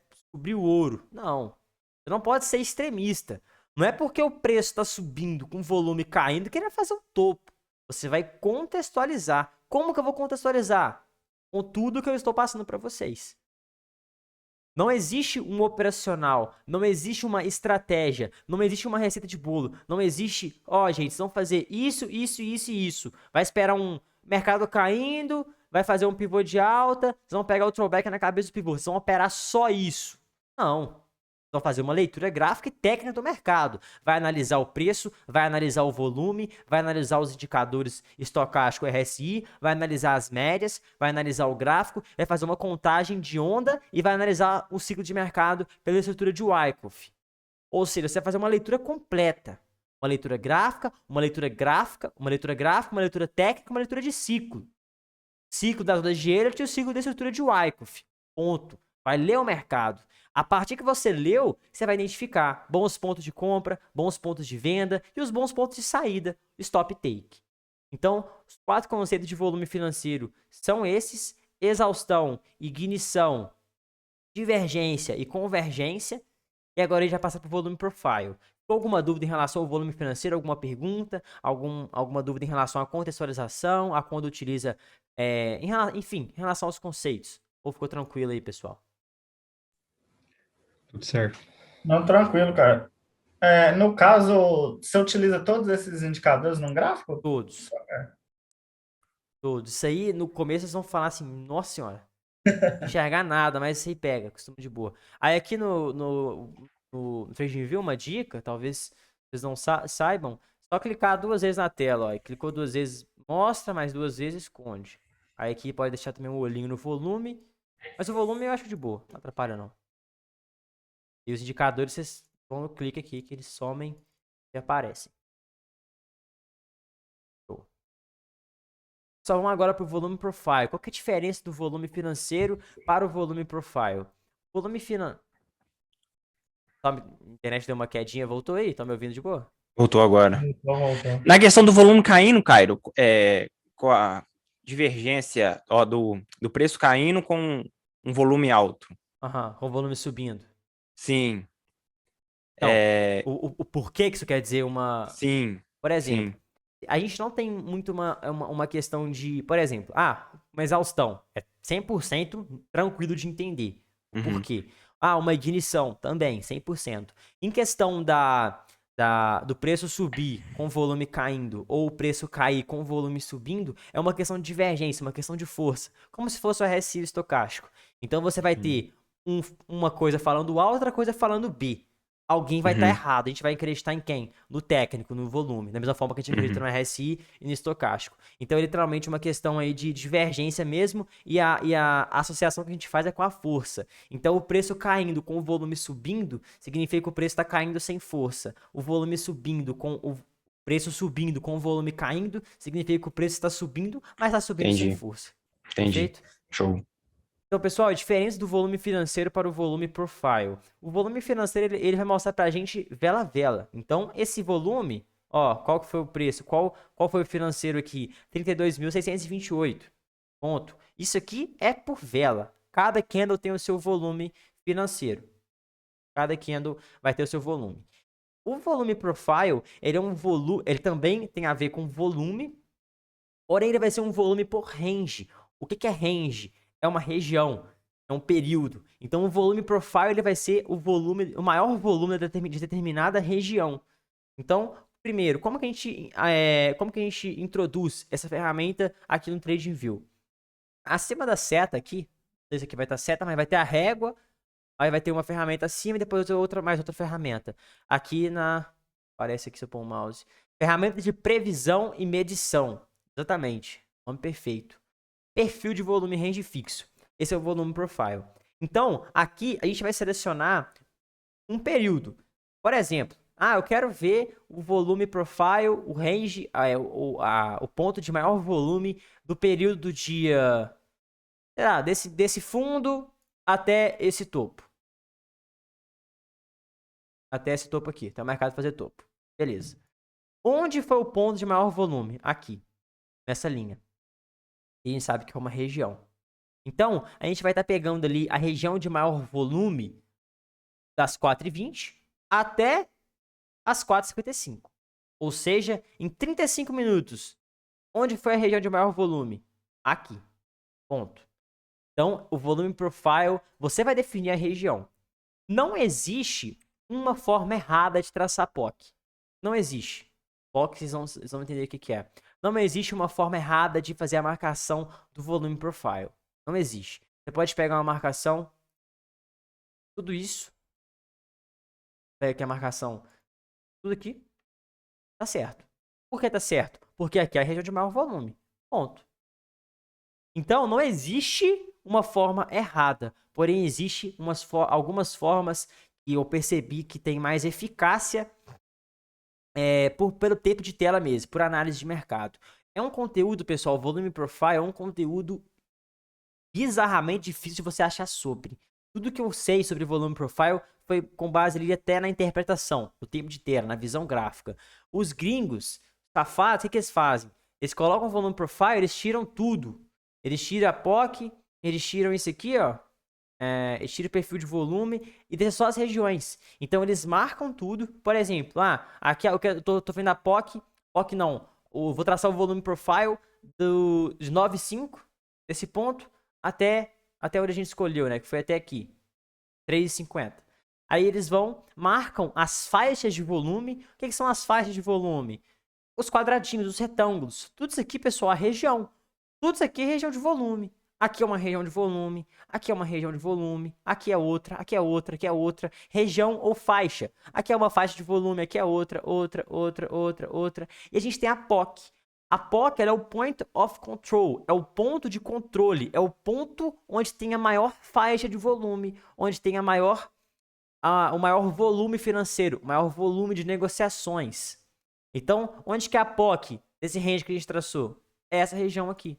descobriu o ouro. Não, você não pode ser extremista. Não é porque o preço está subindo com o volume caindo que ele vai fazer um topo. Você vai contextualizar. Como que eu vou contextualizar? Com tudo que eu estou passando para vocês. Não existe um operacional, não existe uma estratégia, não existe uma receita de bolo, não existe, gente, vocês vão fazer isso, isso, isso e isso. Vai esperar um mercado caindo, vai fazer um pivô de alta, vocês vão pegar o throwback na cabeça do pivô, vocês vão operar só isso. Não. Vocês vão fazer uma leitura gráfica e técnica do mercado. Vai analisar o preço, vai analisar o volume, vai analisar os indicadores estocástico RSI, vai analisar as médias, vai analisar o gráfico, vai fazer uma contagem de onda e vai analisar o ciclo de mercado pela estrutura de Wyckoff. Ou seja, você vai fazer uma leitura completa. Uma leitura gráfica, uma leitura técnica, uma leitura de ciclo. Ciclo das ondas de Elliott e o ciclo da estrutura de Wyckoff. Ponto. Vai ler o mercado. A partir que você leu, você vai identificar bons pontos de compra, bons pontos de venda e os bons pontos de saída, stop take. Então, os 4 conceitos de volume financeiro são esses: exaustão, ignição, divergência e convergência. E agora ele já passa para o volume profile. Ficou alguma dúvida em relação ao volume financeiro? Alguma pergunta? Alguma dúvida em relação à contextualização? A quando utiliza, enfim, em relação aos conceitos? Ou ficou tranquilo aí, pessoal? Tudo certo. Não, tranquilo, cara. No caso, você utiliza todos esses indicadores num gráfico? Todos. Todos. Isso aí, no começo, vocês vão falar assim, nossa senhora, não enxergar nada, mas isso aí pega, costuma de boa. Aí aqui no TradingView, uma dica, talvez vocês não saibam, só clicar 2 vezes na tela, ó, e clicou 2 vezes, mostra, mais 2 vezes, esconde. Aí aqui pode deixar também um olhinho no volume, mas o volume eu acho de boa, não atrapalha não. E os indicadores, vocês vão no clique aqui, que eles somem e aparecem. Só vamos agora para o volume profile. Qual que é a diferença do volume financeiro para o volume profile? Volume financeiro. A internet deu uma quedinha, voltou aí? Tá me ouvindo de boa? Voltou agora. Voltou. Na questão do volume caindo, Cairo, com a divergência do preço caindo com um volume alto. Aham, com o volume subindo. Sim. Então, o porquê que isso quer dizer uma... Sim. Por exemplo, Sim. a gente não tem muito uma questão de... Por exemplo, uma exaustão. É 100% tranquilo de entender. O Uhum. porquê. Uma ignição também, 100%. Em questão do preço subir com o volume caindo ou o preço cair com o volume subindo, é uma questão de divergência, uma questão de força. Como se fosse o RSI estocástico. Então você vai ter uma coisa falando A, outra coisa falando B. Alguém vai estar errado. A gente vai acreditar em quem? No técnico, no volume. Da mesma forma que a gente acredita no RSI e no estocástico. Então é literalmente uma questão aí de divergência mesmo. E a associação que a gente faz é com a força. Então o preço caindo com o volume subindo, significa que o preço está caindo sem força. O volume subindo com o preço subindo com o volume caindo, significa que o preço está subindo, mas está subindo sem força. Entendi. Perfeito? Show. Então, pessoal, a diferença do volume financeiro para o volume profile. O volume financeiro, ele vai mostrar pra gente vela a vela. Então, esse volume, qual que foi o preço? Qual foi o financeiro aqui? 32.628. Ponto. Isso aqui é por vela. Cada candle tem o seu volume financeiro. Cada candle vai ter o seu volume. O volume profile, ele também tem a ver com volume, porém ele vai ser um volume por range. O que é range? É uma região, é um período. Então o volume profile ele vai ser o maior volume de determinada região. Então, primeiro, como que a gente introduz essa ferramenta aqui no TradingView? Acima da seta aqui, esse aqui vai estar seta, mas vai ter a régua, aí vai ter uma ferramenta acima e depois mais outra ferramenta. Aqui aparece aqui se eu pôr o mouse. Ferramenta de previsão e medição. Exatamente. Nome perfeito. Perfil de volume range fixo. Esse é o volume profile. Então, aqui a gente vai selecionar um período. Por exemplo, eu quero ver o volume profile, o range, o ponto de maior volume do período do dia, sei lá, desse fundo até esse topo. Até esse topo aqui. Tá marcado fazer topo. Beleza. Onde foi o ponto de maior volume? Aqui. Nessa linha. E a gente sabe que é uma região. Então, a gente vai estar pegando ali a região de maior volume das 4h20 até as 4h55. Ou seja, em 35 minutos. Onde foi a região de maior volume? Aqui. Ponto. Então, o volume profile, você vai definir a região. Não existe uma forma errada de traçar POC. Não existe. POC, vocês vão entender o que é. Não existe uma forma errada de fazer a marcação do volume profile. Não existe. Você pode pegar uma marcação, tudo isso, pega aqui a marcação, tudo aqui, tá certo. Por que tá certo? Porque aqui é a região de maior volume. Ponto. Então, não existe uma forma errada. Porém, existe algumas formas que eu percebi que tem mais eficácia pelo tempo de tela mesmo, por análise de mercado. É um conteúdo, pessoal, o volume profile é um conteúdo bizarramente difícil de você achar sobre. Tudo que eu sei sobre volume profile foi com base ali até na interpretação, no tempo de tela, na visão gráfica. Os gringos, safados, o que eles fazem? Eles colocam o volume profile, eles tiram tudo. Eles tiram a POC, eles tiram isso aqui, ó. eles tiram o perfil de volume e deixam só as regiões. Então eles marcam tudo. Por exemplo, aqui eu tô vendo a POC. POC não. Vou traçar o volume profile de 9,5, desse ponto, até onde a gente escolheu, né? Que foi até aqui. 3,50. Aí eles marcam as faixas de volume. O que são as faixas de volume? Os quadradinhos, os retângulos. Tudo isso aqui, pessoal, a região. Tudo isso aqui é região de volume. Aqui é uma região de volume, aqui é uma região de volume, aqui é outra, aqui é outra, aqui é outra. Região ou faixa. Aqui é uma faixa de volume, aqui é outra, outra, outra, outra, outra. E a gente tem a POC. A POC ela é o Point of Control, é o ponto de controle, é o ponto onde tem a maior faixa de volume, onde tem o maior volume financeiro, o maior volume de negociações. Então, onde que é a POC desse range que a gente traçou? É essa região aqui.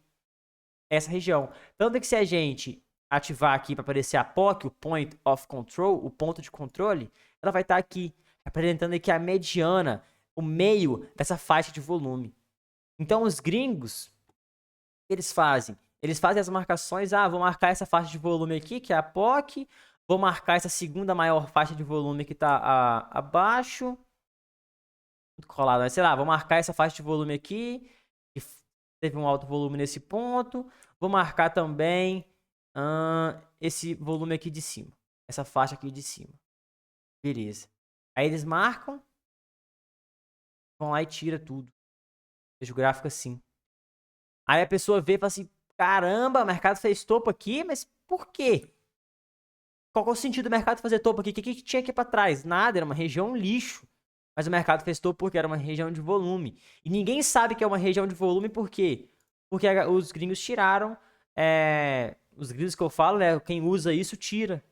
Essa região. Tanto que se a gente ativar aqui para aparecer a POC, o Point of Control, o ponto de controle, ela vai estar aqui, representando aqui a mediana, o meio dessa faixa de volume. Então os gringos, o que eles fazem? Eles fazem as marcações, vou marcar essa faixa de volume aqui, que é a POC, vou marcar essa segunda maior faixa de volume que está abaixo, colado, mas sei lá, vou marcar essa faixa de volume aqui, que teve um alto volume nesse ponto. Vou marcar também esse volume aqui de cima. Essa faixa aqui de cima. Beleza. Aí eles marcam. Vão lá e tira tudo. Veja o gráfico assim. Aí a pessoa vê e fala assim, caramba, o mercado fez topo aqui, mas por quê? Qual é o sentido do mercado fazer topo aqui? O que tinha aqui para trás? Nada, era uma região lixo. Mas o mercado fez topo porque era uma região de volume. E ninguém sabe que é uma região de volume por quê? Porque os gringos tiraram. Os gringos que eu falo, né? Quem usa isso tira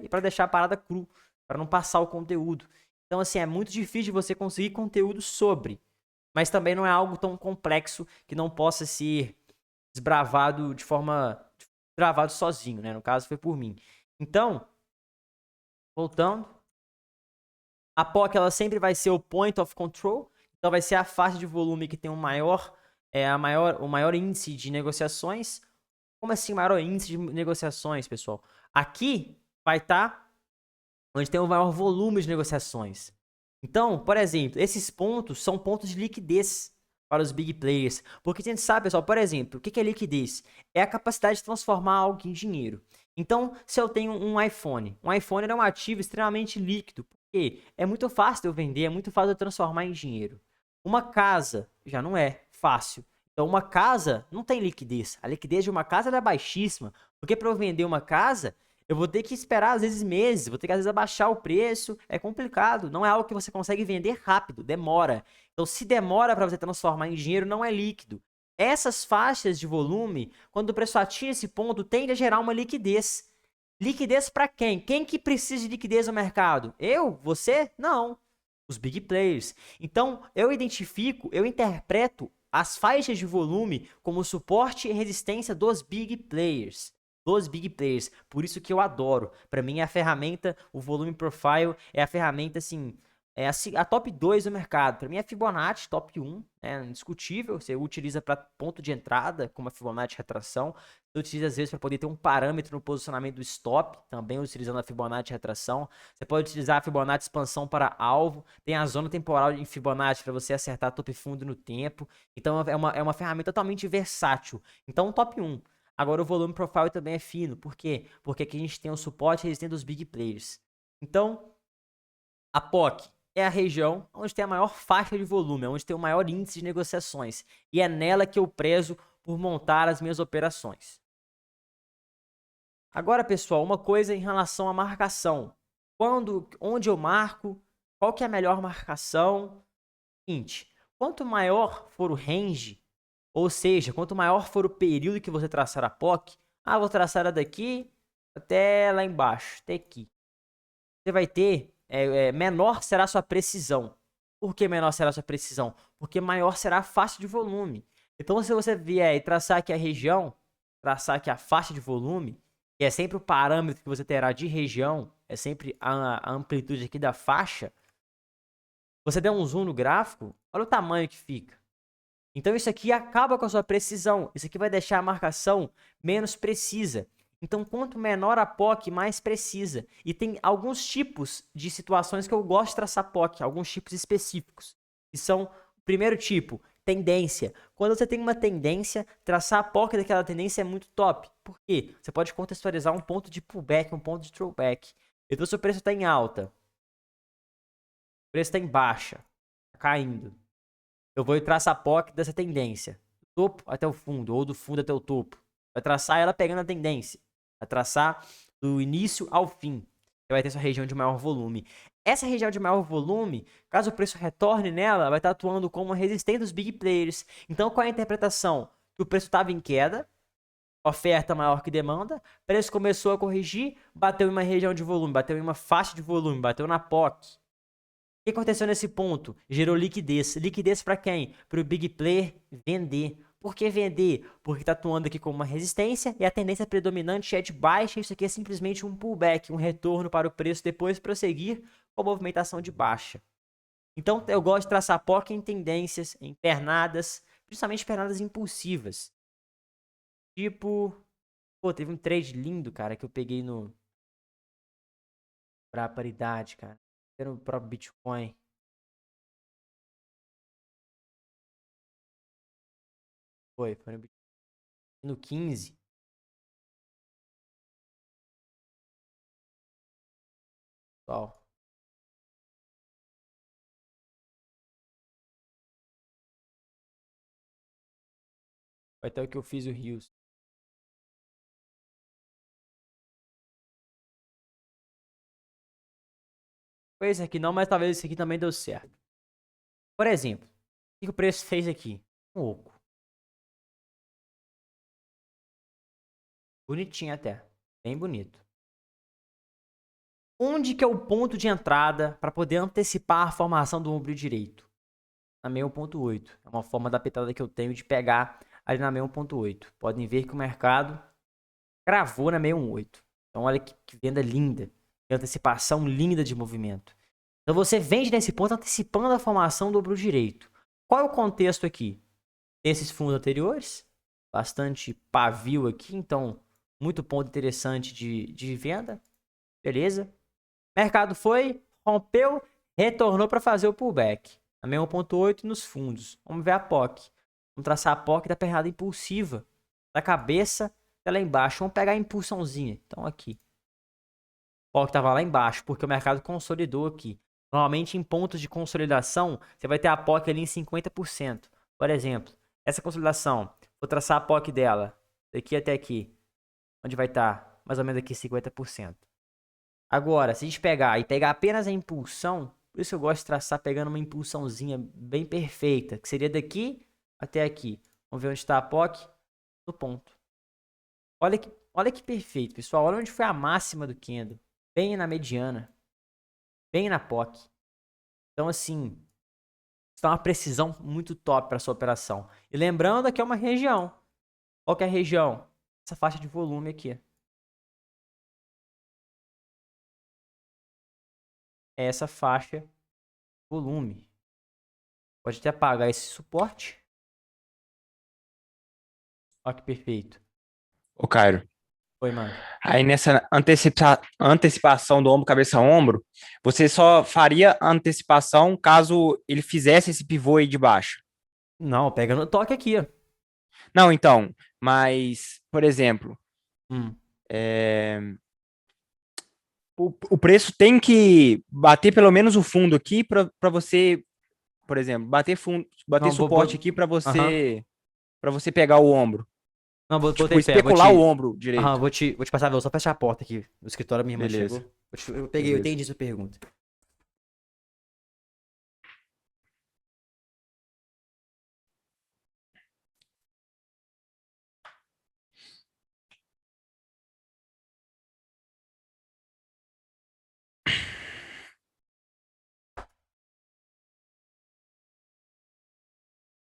e para deixar a parada cru, para não passar o conteúdo. Então, assim, é muito difícil de você conseguir conteúdo sobre. Mas também não é algo tão complexo que não possa ser desbravado desbravado sozinho, né? No caso, foi por mim. Então, voltando. A POC ela sempre vai ser o Point of Control, então vai ser a faixa de volume que tem o maior índice de negociações. Como assim o maior índice de negociações, pessoal? Aqui vai estar onde tem o maior volume de negociações. Então, por exemplo, esses pontos são pontos de liquidez para os big players. Porque a gente sabe, pessoal, por exemplo, o que é liquidez? É a capacidade de transformar algo em dinheiro. Então, se eu tenho um iPhone é um ativo extremamente líquido. Porque é muito fácil de eu vender, é muito fácil de eu transformar em dinheiro. Uma casa já não é fácil. Então, uma casa não tem liquidez. A liquidez de uma casa é baixíssima. Porque para eu vender uma casa, eu vou ter que esperar às vezes meses, vou ter que às vezes abaixar o preço. É complicado. Não é algo que você consegue vender rápido, demora. Então, se demora para você transformar em dinheiro, não é líquido. Essas faixas de volume, quando o preço atinge esse ponto, tende a gerar uma liquidez. Liquidez para quem? Quem que precisa de liquidez no mercado? Eu? Você? Não. Os big players. Então, eu interpreto as faixas de volume como suporte e resistência dos big players. Por isso que eu adoro. Para mim, a ferramenta, o volume profile, é a ferramenta, assim, a top 2 do mercado. Para mim, é Fibonacci, top 1. É indiscutível. Você utiliza para ponto de entrada, como a Fibonacci retração. Você utiliza, às vezes, para poder ter um parâmetro no posicionamento do stop, também utilizando a Fibonacci retração. Você pode utilizar a Fibonacci expansão para alvo. Tem a zona temporal em Fibonacci para você acertar topo e fundo no tempo. Então, é uma ferramenta totalmente versátil. Então, top 1. Agora, o volume profile também é fino. Por quê? Porque aqui a gente tem o suporte resistente dos big players. Então, a POC é a região onde tem a maior faixa de volume, onde tem o maior índice de negociações. E é nela que eu prezo por montar as minhas operações. Agora, pessoal, uma coisa em relação à marcação. Onde eu marco, qual que é a melhor marcação? Seguinte, quanto maior for o range, ou seja, quanto maior for o período que você traçar a POC, vou traçar ela daqui até lá embaixo, até aqui. Você vai ter, menor será a sua precisão. Por que menor será a sua precisão? Porque maior será a faixa de volume. Então, se você vier e traçar aqui a região, traçar aqui a faixa de volume, que é sempre o parâmetro que você terá de região, é sempre a amplitude aqui da faixa, você der um zoom no gráfico, olha o tamanho que fica. Então isso aqui acaba com a sua precisão, isso aqui vai deixar a marcação menos precisa. Então, quanto menor a POC, mais precisa. E tem alguns tipos de situações que eu gosto de traçar POC, alguns tipos específicos. Que são, o primeiro tipo, tendência. Quando você tem uma tendência, traçar a POC daquela tendência é muito top. Por quê? Você pode contextualizar um ponto de pullback, um ponto de throwback. Então, se o preço está em alta, o preço está em baixa, está caindo, eu vou traçar a POC dessa tendência, do topo até o fundo, ou do fundo até o topo. Vai traçar ela pegando a tendência. Vai traçar do início ao fim. Você vai ter sua região de maior volume. Essa região de maior volume, caso o preço retorne nela, vai estar atuando como uma resistência dos big players. Então, qual é a interpretação? Que o preço estava em queda, oferta maior que demanda, preço começou a corrigir, bateu em uma região de volume, bateu em uma faixa de volume, bateu na POC. O que aconteceu nesse ponto? Gerou liquidez. Liquidez para quem? Para o big player vender. Por que vender? Porque está atuando aqui como uma resistência e a tendência predominante é de baixa. Isso aqui é simplesmente um pullback, um retorno para o preço depois prosseguir com a movimentação de baixa. Então eu gosto de traçar POC em tendências, em pernadas, principalmente pernadas impulsivas. Tipo, pô, teve um trade lindo, cara, que eu peguei pra paridade, cara. Era o próprio Bitcoin. Foi no Bitcoin. No 15. Pessoal. Foi até o que eu fiz o Rios. Foi esse aqui não, mas talvez esse aqui também deu certo. Por exemplo, o que o preço fez aqui? Um oco. Bonitinho até. Bem bonito. Onde que é o ponto de entrada para poder antecipar a formação do ombro direito? Na 61.8. É uma forma adaptada que eu tenho de pegar ali na 61.8. Podem ver que o mercado cravou na 618. Então olha que venda linda. Que antecipação linda de movimento. Então você vende nesse ponto antecipando a formação do ombro direito. Qual é o contexto aqui? Esses fundos anteriores, bastante pavio aqui, então muito ponto interessante de venda. Beleza? Mercado foi, rompeu, retornou para fazer o pullback. A 61.8 nos fundos. Vamos ver a POC. Vamos traçar a POC da pernada impulsiva. Da cabeça até lá embaixo. Vamos pegar a impulsãozinha. Então aqui. A POC estava lá embaixo porque o mercado consolidou aqui. Normalmente em pontos de consolidação, você vai ter a POC ali em 50%. Por exemplo, essa consolidação, vou traçar a POC dela daqui até aqui. Onde vai estar? Mais ou menos aqui 50%. Agora, se a gente pegar apenas a impulsão, por isso eu gosto de traçar pegando uma impulsãozinha bem perfeita, que seria daqui até aqui. Vamos ver onde está a POC? No ponto. Olha que perfeito, pessoal. Olha onde foi a máxima do candle. Bem na mediana. Bem na POC. Então, assim, isso dá uma precisão muito top para sua operação. E lembrando que é uma região. Qual que é a região? Essa faixa de volume aqui. É essa faixa de volume. Pode até apagar esse suporte. Olha que perfeito. Ô, Cairo. Foi, mano. Aí nessa antecipação do ombro, cabeça, ombro, você só faria a antecipação caso ele fizesse esse pivô aí de baixo. Não, pega no toque aqui, ó. Não, então, mas, por exemplo, Hum. o preço tem que bater pelo menos o fundo aqui para você, por exemplo, bater Não, suporte aqui para Aham. você pegar o ombro. Não, Tipo, botei pé. especular o ombro Aham, direito. vou te passar, vou só fechar a porta aqui. No escritório, minha irmã Beleza. chegou. Eu Beleza. entendi sua pergunta.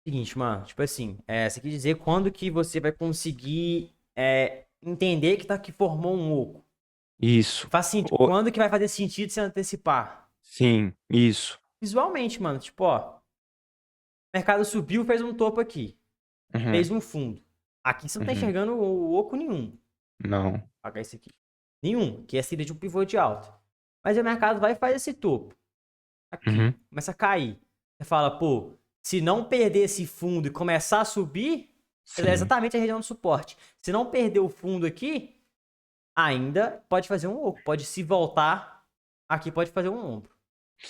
Seguinte, mano, tipo assim, você quer dizer quando que você vai conseguir entender que formou um oco? Isso. Faz sentido, quando que vai fazer sentido se antecipar? Sim, isso. Visualmente, mano, tipo, ó, o mercado subiu, fez um topo aqui, Uhum, fez um fundo. Aqui você não tá uhum. enxergando o oco nenhum. Não. Vou pagar esse aqui. Nenhum, que é saída de um pivô de alta. Mas o mercado vai fazer esse topo. Aqui, Uhum. começa a cair. Você fala, pô, se não perder esse fundo e começar a subir, é Sim. exatamente a região do suporte. Se não perder o fundo aqui, ainda pode fazer um oco. Pode se voltar, aqui pode fazer um ombro.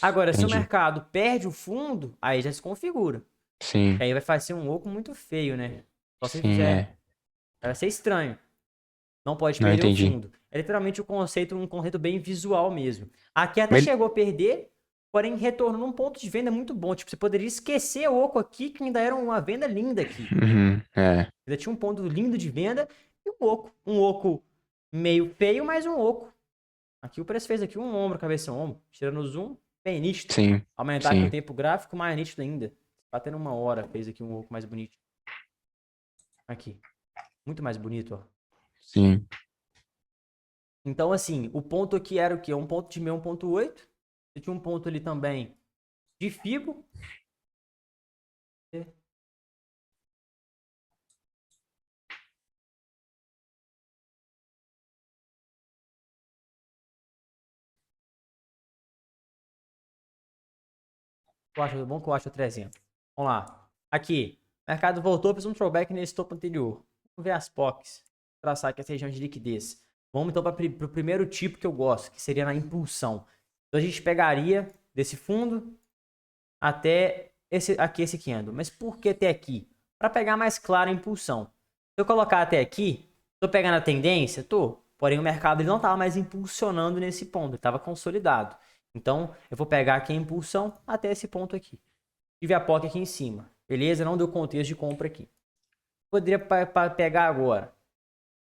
Agora, se o Entendi. mercado perde o fundo, aí já se configura. Sim. Aí vai fazer um oco muito feio, né? Só se Sim, fizer. é. Vai ser estranho. Não pode Não perder o entendi. fundo. É literalmente um conceito bem visual mesmo. Aqui até Mas chegou a perder, porém retornou num ponto de venda muito bom. Tipo, você poderia esquecer o oco aqui, que ainda era uma venda linda aqui. uhum, é. Ainda tinha um ponto lindo de venda e um oco. Um oco meio feio, mas um oco. Aqui o preço fez aqui um ombro, cabeça ombro. Tirando o zoom, bem nítido. Sim. Aumentar aqui o Sim. tempo gráfico, mais nítido ainda. Batendo 1 hora, fez aqui um oco mais bonito. Aqui. Muito mais bonito, ó. Sim. Então, assim, o ponto aqui era o quê? Um ponto de meio 1.8. Você tinha um ponto ali também de Fibo. Eu acho bom que eu acho outro exemplo. Vamos lá. Aqui. O mercado voltou, fez um throwback nesse topo anterior. Vamos ver as POCs. Traçar aqui essa região de liquidez. Vamos então para o primeiro tipo que eu gosto, que seria na impulsão. Então a gente pegaria desse fundo até esse candle. Mas por que até aqui? Para pegar mais clara a impulsão. Se eu colocar até aqui, tô pegando a tendência? Tô. Porém, o mercado ele não estava mais impulsionando nesse ponto, ele estava consolidado. Então, eu vou pegar aqui a impulsão até esse ponto aqui. Tive a POC aqui em cima. Beleza? Não deu contexto de compra aqui. Poderia pegar agora.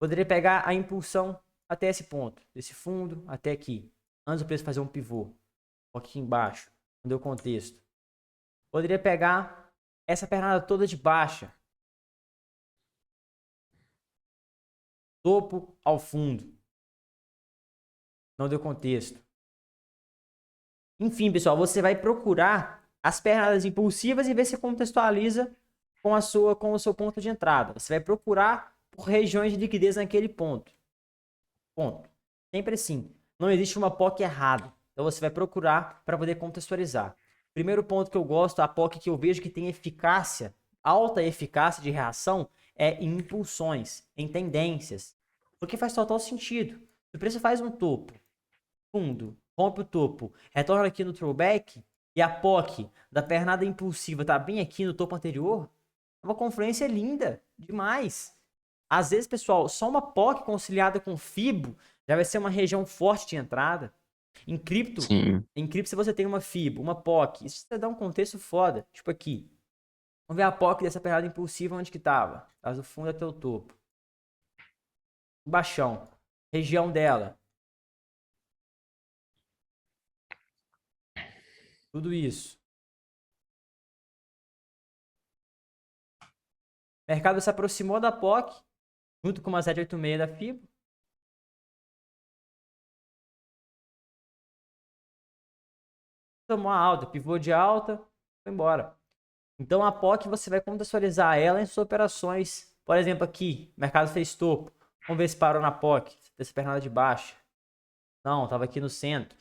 Poderia pegar a impulsão até esse ponto. Desse fundo até aqui. Antes do preço fazer um pivô. Aqui embaixo. Não deu contexto. Poderia pegar essa pernada toda de baixa. Topo ao fundo. Não deu contexto. Enfim, pessoal, você vai procurar as pernadas impulsivas e ver se contextualiza com o seu ponto de entrada. Você vai procurar por regiões de liquidez naquele ponto. Ponto. Sempre assim. Não existe uma POC errada. Então você vai procurar para poder contextualizar. Primeiro ponto que eu gosto, a POC que eu vejo que tem eficácia, alta eficácia de reação, é em impulsões, em tendências. Porque faz total sentido. Se o preço faz um topo, fundo, rompe o topo, retorna aqui no throwback e a POC da pernada impulsiva tá bem aqui no topo anterior, é uma confluência linda demais. Às vezes, pessoal, só uma POC conciliada com FIBO já vai ser uma região forte de entrada. Em cripto, Sim. se você tem uma FIBO, uma POC, isso você dá um contexto foda. Tipo aqui. Vamos ver a POC dessa pernada impulsiva onde que tava. Tava do fundo até o topo. Baixão. Região dela. Tudo isso. O mercado se aproximou da POC, junto com uma 786 da FIBO. Tomou a alta, pivô de alta, foi embora. Então a POC você vai contextualizar ela em suas operações. Por exemplo, aqui, o mercado fez topo. Vamos ver se parou na POC, dessa pernada de baixa. Não, estava aqui no centro.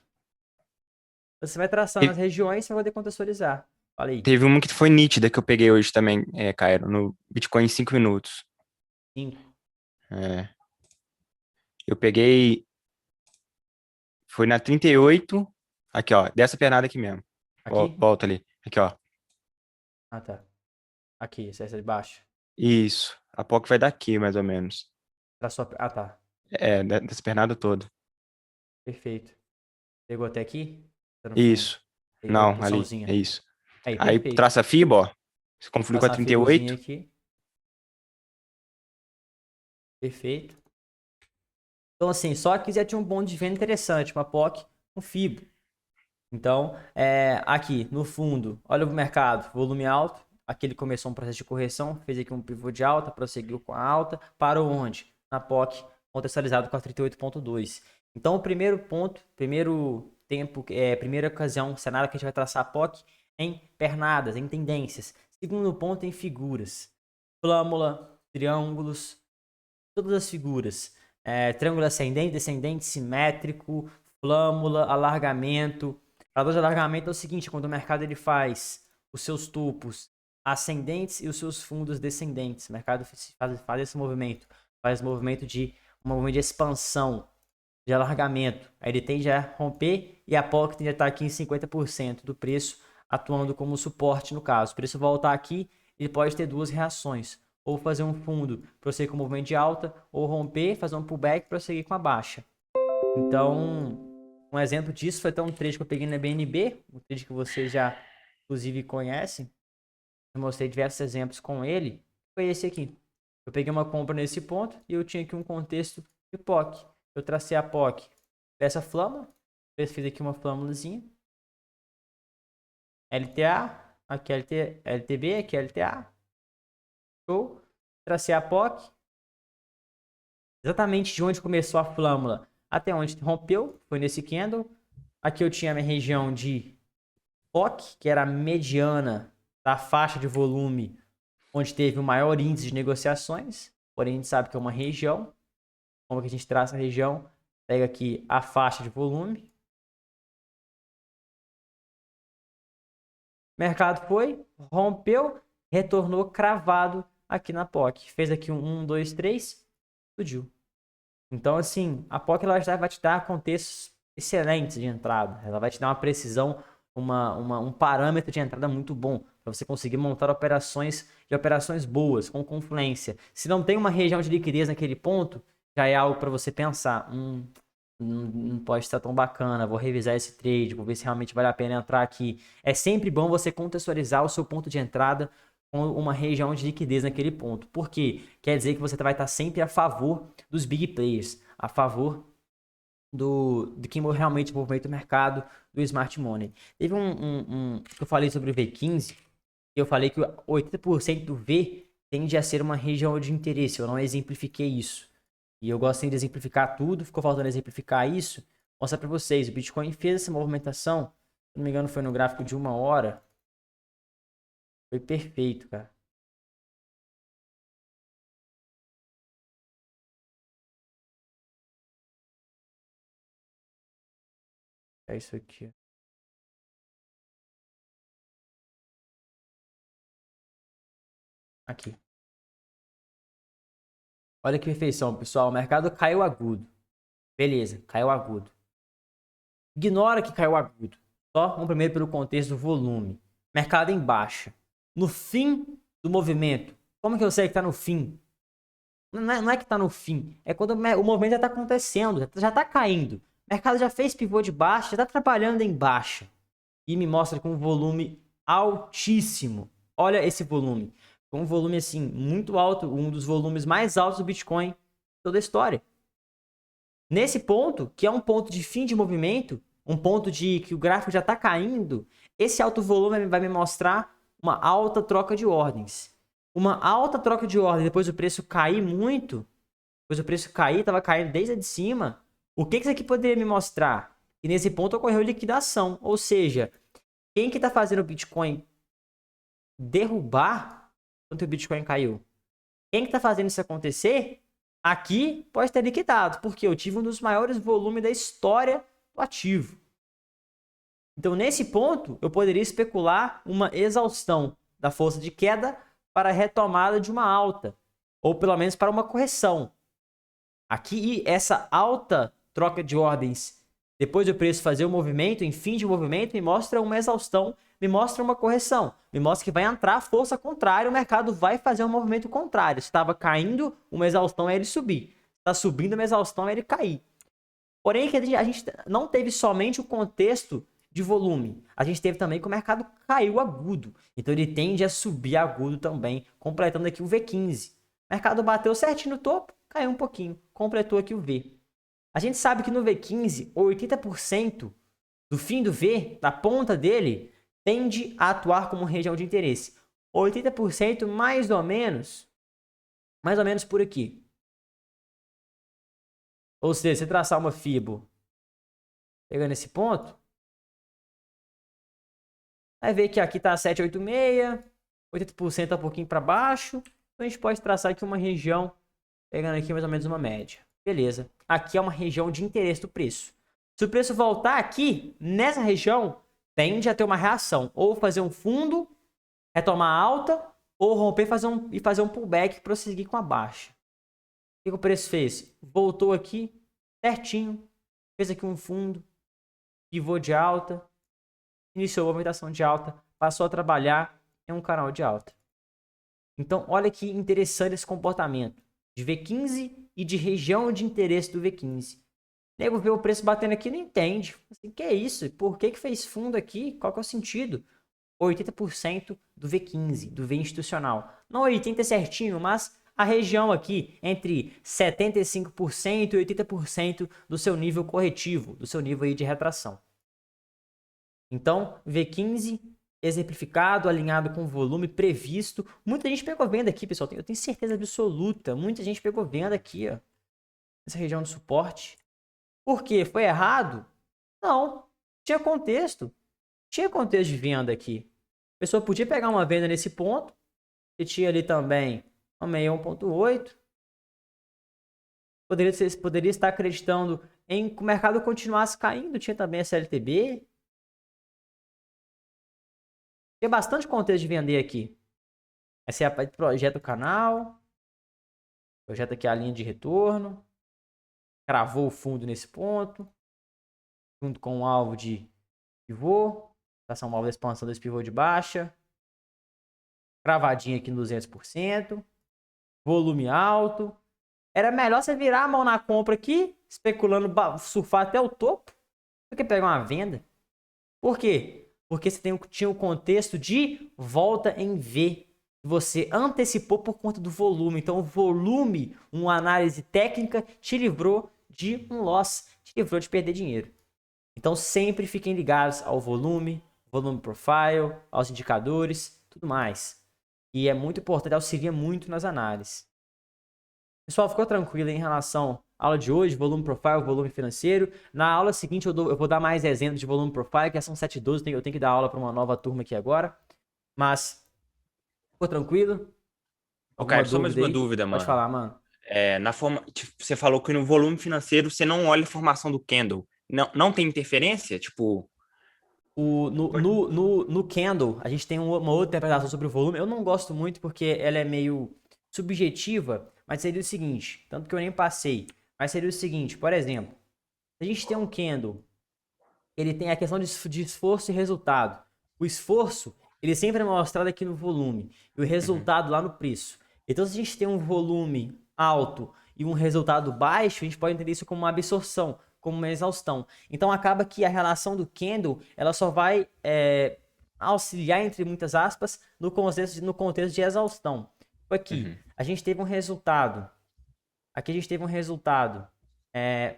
Você vai traçando as Teve, regiões para poder contextualizar. Falei, teve uma que foi nítida que eu peguei hoje também, Cairo, no Bitcoin em 5 minutos. 5. É, eu peguei, foi na 38, aqui ó, dessa pernada aqui mesmo. Aqui? Volta ali, aqui ó. Ah, tá. Aqui, essa de baixo. Isso, a POC vai daqui mais ou menos. Traçou ah, tá. Dessa pernada toda. Perfeito. Pegou até aqui? Tá no fundo. Isso, Pegou a não, ali, é impulsãozinha. isso. Aí, Aí perfeito. traça a FIBA, ó, se conflui com a Passar uma fibuzinha 38, aqui. Perfeito. Então, assim, só que já tinha um bonde de venda interessante, uma POC, um FIBO. Então, aqui no fundo, olha o mercado, volume alto. Aqui ele começou um processo de correção, fez aqui um pivô de alta, prosseguiu com a alta, parou onde? Na POC, contextualizado com a 38.2. Então, o primeiro ponto, primeiro tempo, primeira ocasião, cenário que a gente vai traçar a POC em pernadas, em tendências. Segundo ponto, em figuras. Flâmula, triângulos, todas as figuras. triângulo ascendente, descendente, simétrico, flâmula, alargamento. Parador de alargamento é o seguinte, quando o mercado ele faz os seus topos ascendentes e os seus fundos descendentes. O mercado faz esse movimento, faz um movimento de expansão, de alargamento. Aí ele tende a romper e a POC tende a estar aqui em 50% do preço, atuando como suporte no caso. O preço voltar aqui, ele pode ter duas reações. Ou fazer um fundo, prosseguir com o movimento de alta, ou romper, fazer um pullback, prosseguir com a baixa. Então, um exemplo disso foi até um trade que eu peguei na BNB, um trade que vocês já, inclusive, conhecem. Eu mostrei diversos exemplos com ele. Foi esse aqui. Eu peguei uma compra nesse ponto e eu tinha aqui um contexto de POC. Eu tracei a POC dessa flâmula. Fiz aqui uma flâmulazinha. LTA, aqui LTB, aqui LTA. Show. Tracei a POC. Exatamente de onde começou a flâmula até onde rompeu. Foi nesse candle. Aqui eu tinha a minha região de POC, que era a mediana da faixa de volume onde teve o maior índice de negociações. Porém, a gente sabe que é uma região. Como que a gente traça a região? Pega aqui a faixa de volume. Mercado foi, rompeu, retornou cravado aqui na POC. Fez aqui um 1, 2, 3, explodiu. Então, assim, a POC ela já vai te dar contextos excelentes de entrada. Ela vai te dar uma precisão, um parâmetro de entrada muito bom para você conseguir montar operações boas, com confluência. Se não tem uma região de liquidez naquele ponto, já é algo para você pensar. Não pode estar tão bacana, vou revisar esse trade, vou ver se realmente vale a pena entrar aqui. É sempre bom você contextualizar o seu ponto de entrada com uma região de liquidez naquele ponto. Por quê? Quer dizer que você vai estar sempre a favor dos big players, a favor de quem realmente movimenta o mercado, do smart money. Teve eu falei sobre o V15, eu falei que 80% do V tende a ser uma região de interesse, eu não exemplifiquei isso. E eu gosto de exemplificar tudo, ficou faltando exemplificar isso. Vou mostrar para vocês, o Bitcoin fez essa movimentação, se não me engano foi no gráfico de 1 hora. Foi perfeito, cara. É isso aqui. Aqui. Olha que perfeição, pessoal. O mercado caiu agudo. Beleza, caiu agudo. Ignora que caiu agudo. Só vamos primeiro pelo contexto do volume. Mercado em baixa. No fim do movimento. Como que eu sei que está no fim? Não é que está no fim. É quando o movimento já está acontecendo. Já está caindo. O mercado já fez pivô de baixa. Já está trabalhando em baixa. E me mostra com um volume altíssimo. Olha esse volume. Um volume assim muito alto. Um dos volumes mais altos do Bitcoin de toda a história. Nesse ponto, que é um ponto de fim de movimento, um ponto de que o gráfico já está caindo, esse alto volume vai me mostrar uma alta troca de ordens. Uma alta troca de ordem, depois o preço cair muito, depois o preço cair, estava caindo desde a de cima, o que isso aqui poderia me mostrar? E nesse ponto ocorreu liquidação, ou seja, quem que está fazendo o Bitcoin derrubar quando o Bitcoin caiu? Quem que está fazendo isso acontecer? Aqui pode ter liquidado, porque eu tive um dos maiores volumes da história do ativo. Então, nesse ponto, eu poderia especular uma exaustão da força de queda para a retomada de uma alta, ou pelo menos para uma correção. Aqui, essa alta troca de ordens, depois do preço fazer o movimento, em fim de movimento, me mostra uma exaustão, me mostra uma correção, me mostra que vai entrar a força contrária, o mercado vai fazer um movimento contrário. Se estava caindo, uma exaustão é ele subir. Está subindo, uma exaustão é ele cair. Porém, a gente não teve somente o contexto de volume. A gente teve também que o mercado caiu agudo. Então, ele tende a subir agudo também, completando aqui o V15. O mercado bateu certinho no topo, caiu um pouquinho, completou aqui o V. A gente sabe que no V15, 80% do fim do V, da ponta dele, tende a atuar como região de interesse. 80% mais ou menos por aqui. Ou seja, se traçar uma Fibo pegando esse ponto, vai ver que aqui está 786, 80% um pouquinho para baixo. Então a gente pode traçar aqui uma região, pegando aqui mais ou menos uma média. Beleza. Aqui é uma região de interesse do preço. Se o preço voltar aqui, nessa região, tende a ter uma reação. Ou fazer um fundo, retomar alta, ou romper e fazer um pullback e prosseguir com a baixa. O que o preço fez? Voltou aqui, certinho. Fez aqui um fundo, pivô de alta, iniciou a movimentação de alta, passou a trabalhar em um canal de alta. Então, olha que interessante esse comportamento de V15 e de região de interesse do V15. O nego vê o preço batendo aqui e não entende. Assim, que é isso? Por que fez fundo aqui? Qual que é o sentido? 80% do V15, do V institucional. Não 80% certinho, mas a região aqui entre 75% e 80% do seu nível corretivo, do seu nível aí de retração. Então, V15 exemplificado, alinhado com o volume previsto. Muita gente pegou venda aqui, pessoal. Eu tenho certeza absoluta. Muita gente pegou venda aqui, ó. Nessa região de suporte. Por quê? Foi errado? Não. Tinha contexto. Tinha contexto de venda aqui. A pessoa podia pegar uma venda nesse ponto. E tinha ali também uma 61.8. Poderia estar acreditando em que o mercado continuasse caindo. Tinha também a CLTB. Tem bastante contexto de vender aqui. Essa é a parte do projeto do canal. Projeta aqui a linha de retorno. Cravou o fundo nesse ponto. Junto com um alvo de pivô. Passar um alvo de expansão desse pivô de baixa. Cravadinha aqui no 200%. Volume alto. Era melhor você virar a mão na compra aqui. Especulando, surfar até o topo. Do que pegar uma venda. Por quê? Porque você tinha o contexto de volta em V. Você antecipou por conta do volume. Então, o volume, uma análise técnica, te livrou de um loss. Te livrou de perder dinheiro. Então, sempre fiquem ligados ao volume profile, aos indicadores, tudo mais. E é muito importante, auxilia muito nas análises. Pessoal, ficou tranquilo em relação à aula de hoje, volume profile, volume financeiro. Na aula seguinte eu vou dar mais exemplos de volume profile, que são 7:12, eu tenho que dar aula para uma nova turma aqui agora. Mas, ficou tranquilo? Cara, só mais uma dúvida, mano. Pode falar, mano. Tipo, você falou que no volume financeiro você não olha a formação do candle. Não tem interferência? Tipo... No candle, a gente tem uma outra interpretação sobre o volume. Eu não gosto muito porque ela é meio subjetiva, mas seria o seguinte, tanto que eu nem passei, mas seria o seguinte, por exemplo, se a gente tem um candle, ele tem a questão de esforço e resultado. O esforço, ele sempre é mostrado aqui no volume, e o resultado lá no preço. Então, se a gente tem um volume alto e um resultado baixo, a gente pode entender isso como uma absorção, como uma exaustão. Então, acaba que a relação do candle, ela só vai auxiliar, entre muitas aspas, no contexto de exaustão. Aqui, a gente teve um resultado. Aqui a gente teve um resultado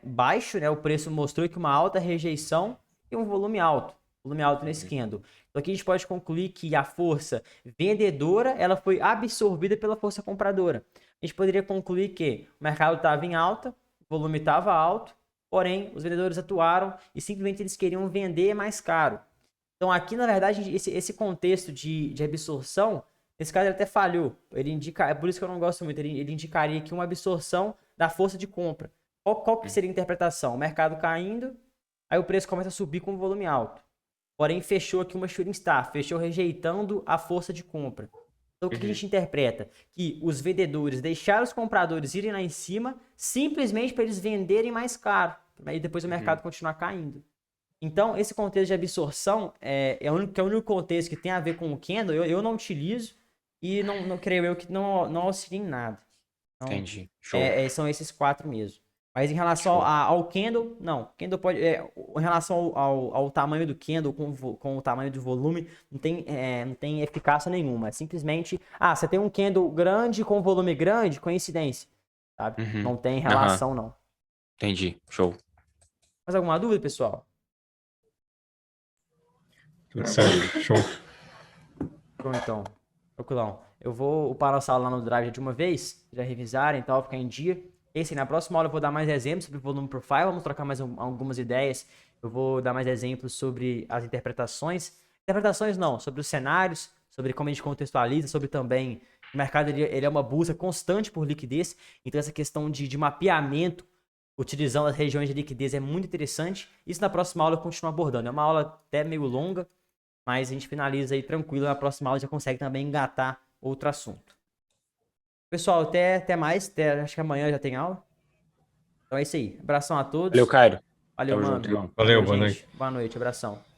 baixo, né? O preço mostrou que uma alta rejeição e um volume alto. Volume alto nesse candle. Então aqui a gente pode concluir que a força vendedora, ela foi absorvida pela força compradora. A gente poderia concluir que o mercado estava em alta, o volume estava alto, porém os vendedores atuaram e simplesmente eles queriam vender mais caro. Então aqui, na verdade, esse contexto de absorção, esse caso ele até falhou. Ele indica, é por isso que eu não gosto muito. Ele indicaria aqui uma absorção da força de compra. Qual que seria a interpretação? O mercado caindo, aí o preço começa a subir com volume alto. Porém, fechou aqui uma shooting star, fechou rejeitando a força de compra. Então, o que a gente interpreta? Que os vendedores deixaram os compradores irem lá em cima, simplesmente para eles venderem mais caro. Aí depois o mercado continuar caindo. Então, esse contexto de absorção é o único contexto que tem a ver com o candle. Eu não utilizo e não creio eu que não auxilia em nada. Então, entendi. Show. São esses 4 mesmo. Mas em relação ao candle, não. Candle pode, em relação ao tamanho do candle com o tamanho do volume, não tem eficácia nenhuma. É simplesmente, você tem um candle grande com volume grande, coincidência. Sabe? Não tem relação, não. Entendi. Show. Mais alguma dúvida, pessoal? Tudo certo. Show. Pronto, então. Tranquilão. Eu vou upar nossa aula lá no Drive de uma vez, já revisarem e tal, ficar em dia. Na próxima aula eu vou dar mais exemplos sobre volume profile, vamos trocar mais algumas ideias. Eu vou dar mais exemplos sobre as interpretações. Interpretações não, sobre os cenários, sobre como a gente contextualiza, sobre também o mercado ele é uma busca constante por liquidez. Então essa questão de mapeamento utilizando as regiões de liquidez é muito interessante. Isso na próxima aula eu continuo abordando. É uma aula até meio longa, mas a gente finaliza aí tranquilo. Na próxima aula já consegue também engatar outro assunto. Pessoal, até mais. Acho que amanhã já tem aula. Então é isso aí. Abração a todos. Valeu, Cairo. Valeu, Tamo mano. junto, irmão. Valeu, Valeu, boa gente. noite. Boa noite, abração.